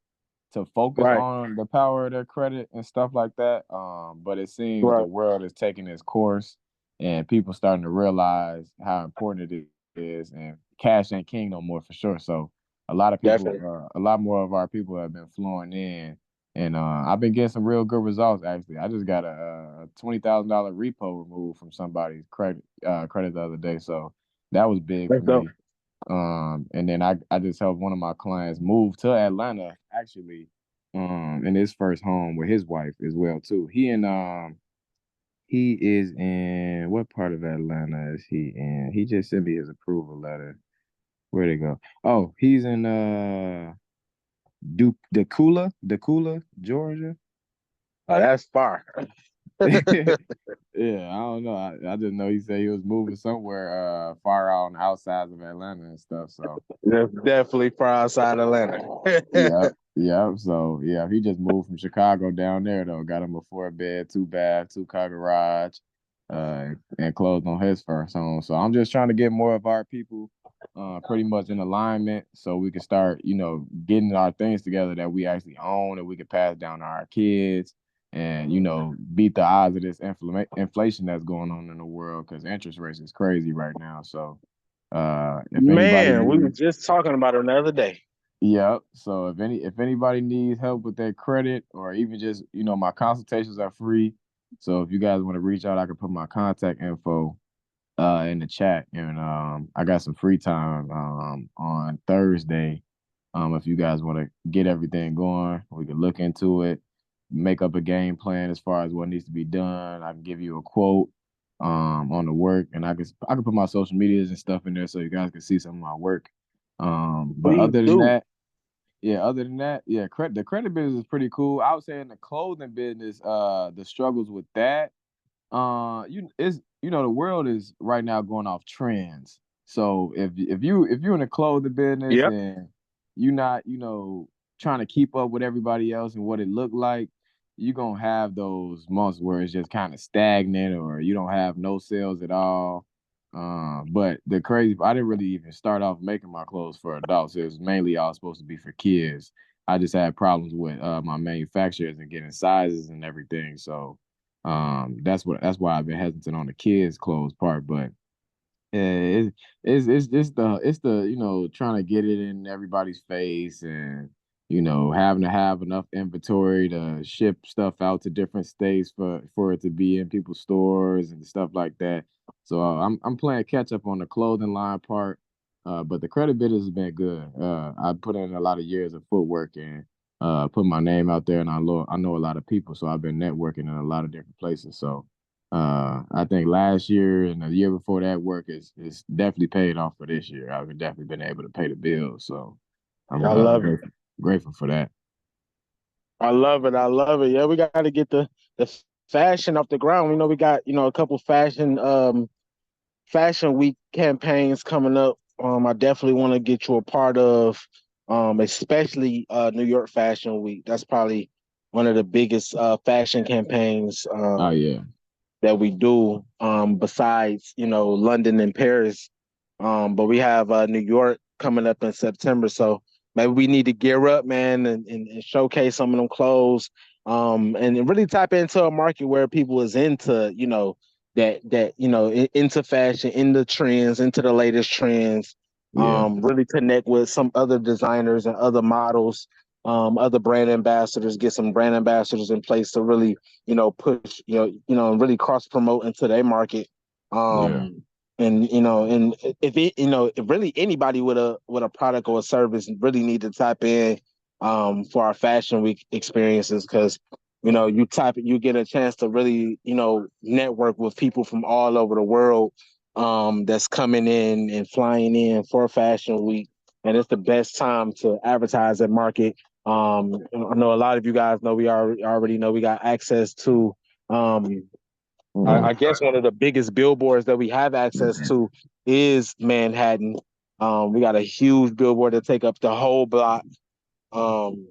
to focus Right, on the power of their credit and stuff like that. But it seems the right, world is taking its course, and people starting to realize how important it is, and cash ain't king no more for sure. So a lot of people, definitely. a lot more of our people have been flowing in, and I've been getting some real good results actually. I just got a $20,000 repo removed from somebody's credit the other day, so that was big Let's for go. me. And then I just helped one of my clients move to Atlanta actually, in his first home with his wife as well too. He is in, what part of Atlanta is he in? He just sent me his approval letter. Where'd it go? Oh, he's in Decula, Georgia. Oh, that's far. Yeah, I don't know. I just know he said he was moving somewhere far out on the outsides of Atlanta and stuff. So That's definitely far outside Atlanta. yeah, yeah. So yeah, he just moved from Chicago down there though. Got him a 4 bed, 2 bath, 2 car garage, and closed on his first home. So I'm just trying to get more of our people pretty much in alignment so we can start, getting our things together that we actually own and we can pass down to our kids, and beat the odds of this inflation that's going on in the world, because interest rates is crazy right now. So if anybody Man, we were needs, just talking about it the other day. yeah. So if anybody needs help with their credit, or even just, my consultations are free. So if you guys want to reach out, I can put my contact info in the chat. And I got some free time on Thursday. If you guys want to get everything going, we can look into it, make up a game plan as far as what needs to be done. I can give you a quote on the work, and I can put my social medias and stuff in there so you guys can see some of my work. But Please do. other than that, yeah, the credit business is pretty cool. I would say in the clothing business, the struggles with that, the world is right now going off trends. So if you're in the clothing business Yep. and you're not, trying to keep up with everybody else and what it looked like, you're gonna have those months where it's just kind of stagnant, or you don't have no sales at all. But the crazy, I didn't really even start off making my clothes for adults. It was mainly all supposed to be for kids. I just had problems with my manufacturers and getting sizes and everything. So that's why I've been hesitant on the kids' clothes part. But yeah, it's the trying to get it in everybody's face and having to have enough inventory to ship stuff out to different states for it to be in people's stores and stuff like that. So I'm playing catch up on the clothing line part, but the credit bit has been good. I put in a lot of years of footwork and put my name out there, and I know a lot of people, so I've been networking in a lot of different places. So I think last year and the year before that work is definitely paid off for this year. I've definitely been able to pay the bills, so I'm I love it. grateful for that. I love it. I love it. Yeah, we got to get the fashion off the ground. We know we got a couple fashion week campaigns coming up. I definitely want to get you a part of, especially New York Fashion Week. That's probably one of the biggest fashion campaigns. Oh yeah, that we do, besides London and Paris. But we have New York coming up in September, so maybe we need to gear up, man, and showcase some of them clothes, and really tap into a market where people is into into fashion, into trends, into the latest trends. yeah, Really connect with some other designers and other models, other brand ambassadors, get some brand ambassadors in place to really push, and really cross promote into their market. yeah, And if really anybody with a product or a service really need to tap in, for our fashion week experiences, because you get a chance to really, network with people from all over the world, that's coming in and flying in for fashion week. And it's the best time to advertise and market. I know a lot of you guys know we already know we got access to, I guess one of the biggest billboards that we have access to is Manhattan. We got a huge billboard that take up the whole block. Um,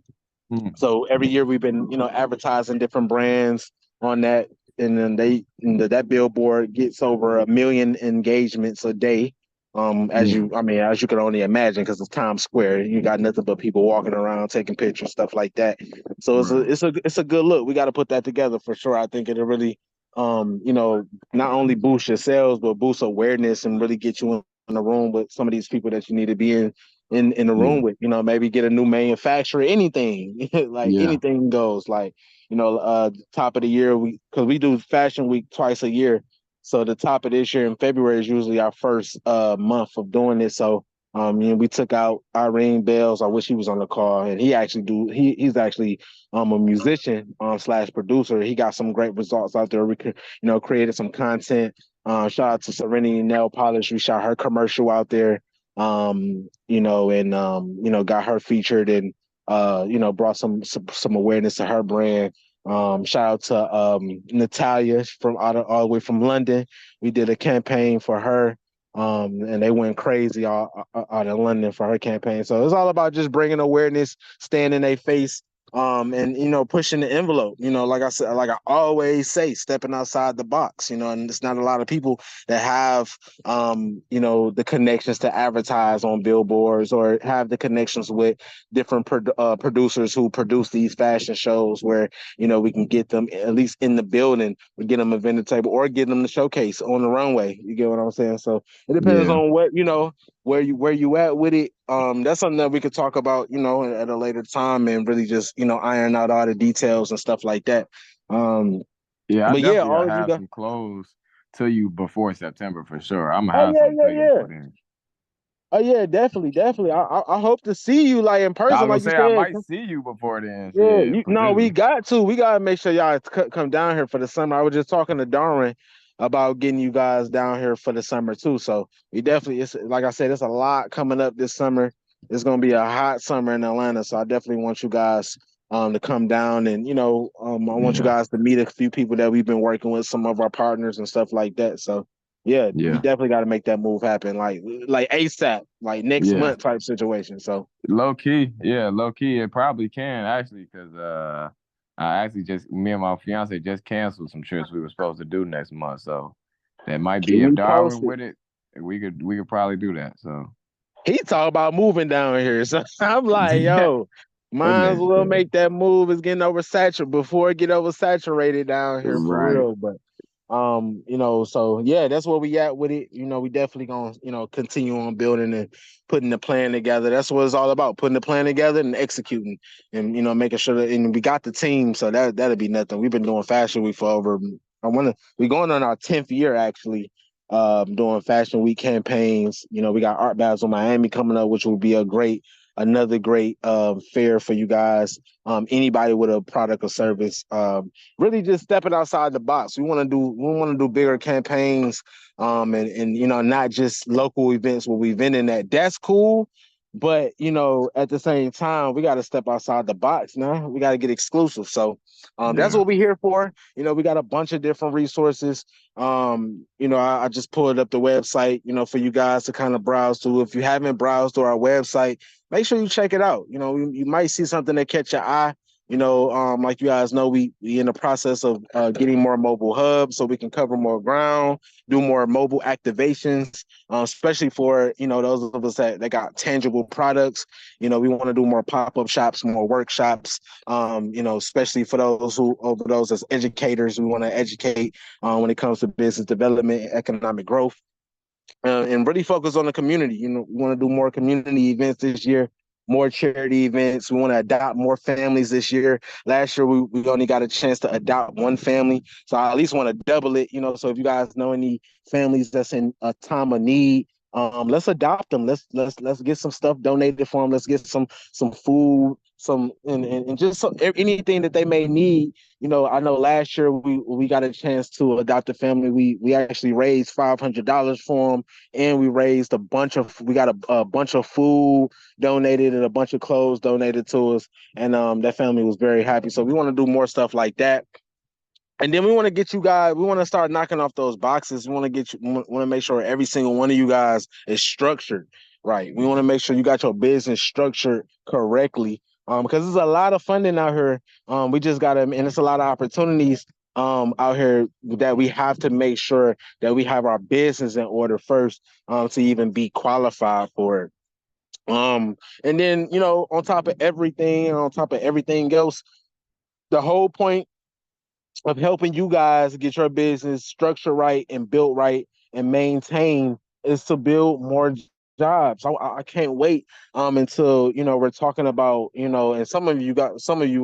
so every year we've been, advertising different brands on that, and then that billboard gets over 1 million engagements a day. As you can only imagine, because it's Times Square, you got nothing but people walking around taking pictures, stuff like that. So it's a good look. We got to put that together for sure. I think it'll really, not only boost your sales, but boost awareness and really get you in the room with some of these people that you need to be in the room with. Maybe get a new manufacturer, anything. Like yeah, anything goes. Like, top of the year, because we do fashion week twice a year. So the top of this year in February is usually our first month of doing this. So we took out Irene Bells. I wish he was on the call, and he's actually a musician slash producer. He got some great results out there. We created some content. Shout out to Serenity Nail Polish. We shot her commercial out there. Got her featured and brought some awareness to her brand. Shout out to Natalia from all the way from London. We did a campaign for her, and they went crazy out in London for her campaign. So it's all about just bringing awareness, staying in their face, and pushing the envelope. Like I said, like I always say, stepping outside the box. And it's not a lot of people that have the connections to advertise on billboards or have the connections with different producers who produce these fashion shows where we can get them at least in the building, or get them a vendor table, or get them the showcase on the runway. You get what I'm saying? So it depends yeah, on what where you at with it. That's something that we could talk about at a later time and really just iron out all the details and stuff like that. yeah. I But yeah, definitely all gotta of you have guys. some clothes to you before September for sure. I'm gonna Oh have yeah, something yeah, to you yeah. before then. Oh yeah, definitely, definitely. I hope to see you like in I person, was gonna like you say I said. might see you before then. Yeah, Shit, no, we potentially. gotta make sure y'all come down here for the summer. I was just talking to Darwin about getting you guys down here for the summer too. So we definitely, it's like I said, it's a lot coming up this summer. It's gonna be a hot summer in Atlanta, so I definitely want you guys to come down, and I want you Yeah, guys to meet a few people that we've been working with, some of our partners and stuff like that. So yeah, we yeah, definitely got to make that move happen, like ASAP, like next yeah. month type situation. So Low key, yeah, low key. It probably can actually, because I actually just me and my fiance just canceled some trips we were supposed to do next month. So that might keep be if me Darwin posted. with it. we could probably do that. So He talk about moving down here, so I'm like, yo, might as well make that move. It's getting oversaturated before it get oversaturated down here for right. real. But so yeah, that's where we at with it. We definitely gonna, continue on building and putting the plan together. That's what it's all about, putting the plan together and executing and, making sure that, and we got the team. So that'll be nothing. We've been doing Fashion Week for over, we're going on our 10th year actually, doing Fashion Week campaigns. We got Art Basel Miami coming up, which will be another great fair for you guys. Anybody with a product or service, really just stepping outside the box. We want to do bigger campaigns, and not just local events where we've been in that. That's cool. But at the same time, we got to step outside the box now. We got to get exclusive. So that's what we're here for. We got a bunch of different resources. I just pulled up the website, for you guys to kind of browse through. If you haven't browsed through our website, make sure you check it out. You might see something that catch your eye. Like you guys know, we in the process of getting more mobile hubs so we can cover more ground, do more mobile activations, especially for those of us that got tangible products. We want to do more pop-up shops, more workshops. Especially for those as educators, we want to educate when it comes to business development and economic growth. And really focus on the community. We want to do more community events this year, more charity events. We want to adopt more families this year. Last year, we only got a chance to adopt one family. So I at least want to double it, so if you guys know any families that's in a time of need, let's adopt them. Let's get some stuff donated for them. Let's get some food, and just anything that they may need. I know last year we got a chance to adopt a family. We actually raised $500 for them, and we got a bunch of food donated and a bunch of clothes donated to us, and that family was very happy. So we want to do more stuff like that. And then we want to get you guys, we want to start knocking off those boxes. We want to make sure every single one of you guys is structured right. We want to make sure you got your business structured correctly. Because there's a lot of funding out here. We just got to, and it's a lot of opportunities out here that we have to make sure that we have our business in order first to even be qualified for it. And then, on top of everything else, the whole point of helping you guys get your business structured right and built right and maintained is to build more jobs. I can't wait until we're talking about and some of you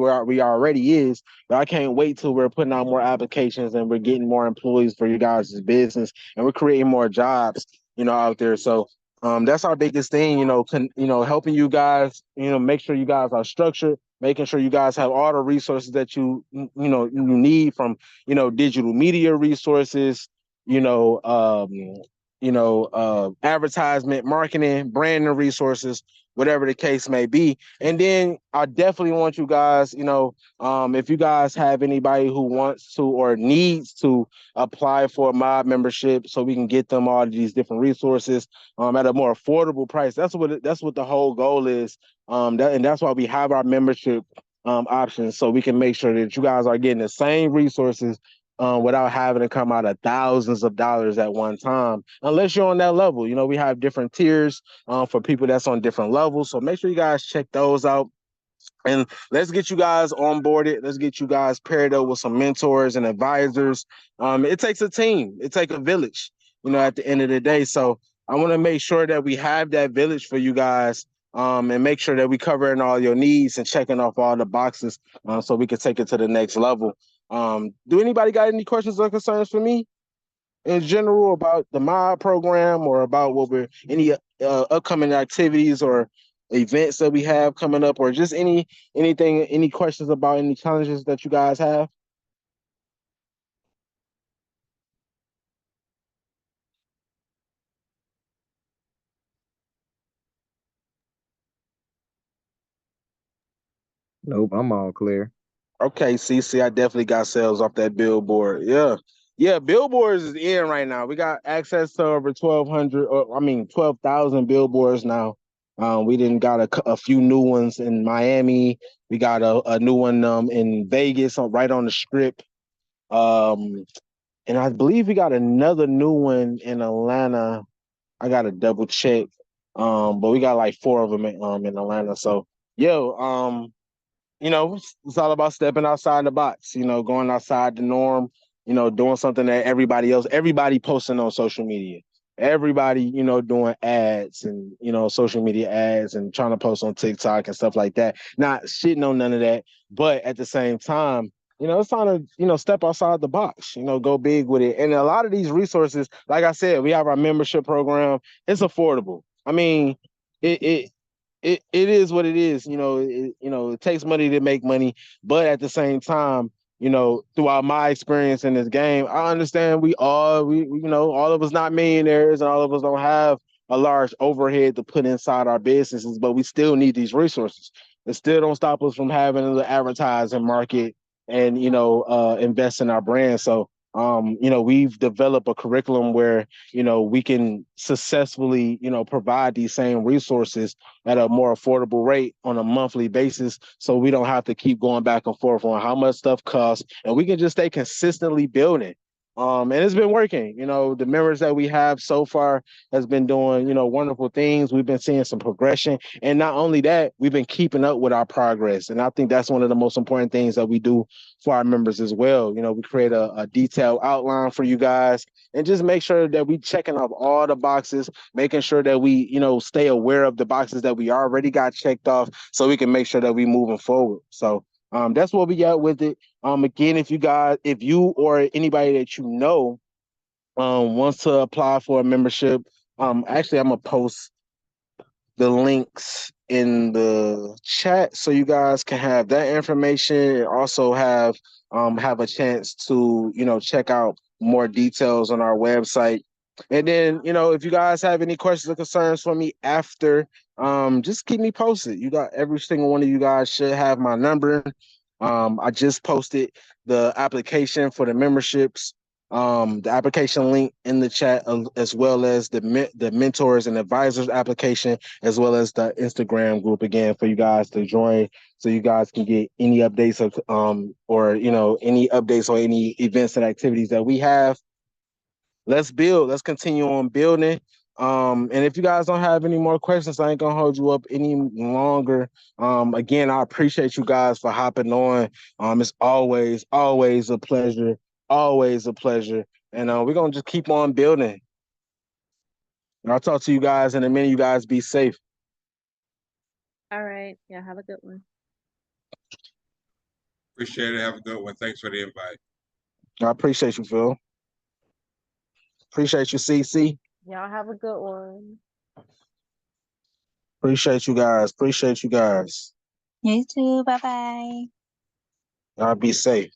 are we already is, but I can't wait till we're putting out more applications and we're getting more employees for you guys' business and we're creating more jobs out there. So that's our biggest thing, helping you guys, make sure you guys are structured, making sure you guys have all the resources that you need from, digital media resources, advertisement, marketing, branding resources, whatever the case may be. And then I definitely want you guys, if you guys have anybody who wants to or needs to apply for a M.O.B membership so we can get them all of these different resources at a more affordable price. That's what the whole goal is. And that's why we have our membership options, so we can make sure that you guys are getting the same resources without having to come out of thousands of dollars at one time, unless you're on that level. We have different tiers for people that's on different levels. So make sure you guys check those out. And let's get you guys onboarded. Let's get you guys paired up with some mentors and advisors. It takes a team. It takes a village, at the end of the day. So I want to make sure that we have that village for you guys, and make sure that we covering all your needs and checking off all the boxes so we can take it to the next level. Do anybody got any questions or concerns for me in general about the M.O.B program or about any upcoming activities or events that we have coming up, or just any questions about any challenges that you guys have? Nope, I'm all clear. Okay, CC, I definitely got sales off that billboard. Yeah, billboards is in right now. We got access to over 12,000 billboards now. We didn't got a few new ones in Miami. We got a new one in Vegas, right on the Strip. And I believe we got another new one in Atlanta. I gotta double check. But we got like 4 of them in Atlanta. So it's all about stepping outside the box, going outside the norm, doing something that everybody posting on social media, everybody, doing ads and, social media ads and trying to post on TikTok and stuff like that. Not shitting on none of that. But at the same time, it's time to, step outside the box, go big with it. And a lot of these resources, like I said, we have our membership program. It's affordable. I mean, it it is what it is. It takes money to make money, but at the same time, throughout my experience in this game, I understand all of us not millionaires and all of us don't have a large overhead to put inside our businesses, but we still need these resources. It still don't stop us from having to advertise and market and invest in our brand. So we've developed a curriculum where we can successfully provide these same resources at a more affordable rate on a monthly basis, so we don't have to keep going back and forth on how much stuff costs, and we can just stay consistently building. And it's been working. The members that we have so far has been doing, wonderful things. We've been seeing some progression. And not only that, we've been keeping up with our progress. And I think that's one of the most important things that we do for our members as well. We create a detailed outline for you guys and just make sure that we checking off all the boxes, making sure that we, stay aware of the boxes that we already got checked off so we can make sure that we moving forward. So that's what we got with it. Again, if you or anybody that wants to apply for a membership, actually I'm gonna post the links in the chat so you guys can have that information and also have a chance to check out more details on our website. And then if you guys have any questions or concerns for me after, just keep me posted. You got every single one of you guys should have my number. I just posted the application for the memberships, the application link in the chat, as well as the mentors and advisors application, as well as the Instagram group again for you guys to join, so you guys can get any updates or any updates or any events and activities that we have. Let's build. Let's continue on building. And if you guys don't have any more questions, I ain't gonna hold you up any longer. Again, I appreciate you guys for hopping on. It's always a pleasure. Always a pleasure. And we're gonna just keep on building. And I'll talk to you guys in a minute. You guys be safe. All right. Yeah, have a good one. Appreciate it. Have a good one. Thanks for the invite. I appreciate you, Phil. Appreciate you, CC. Y'all have a good one. Appreciate you guys. Appreciate you guys. You too. Bye bye. Y'all be safe.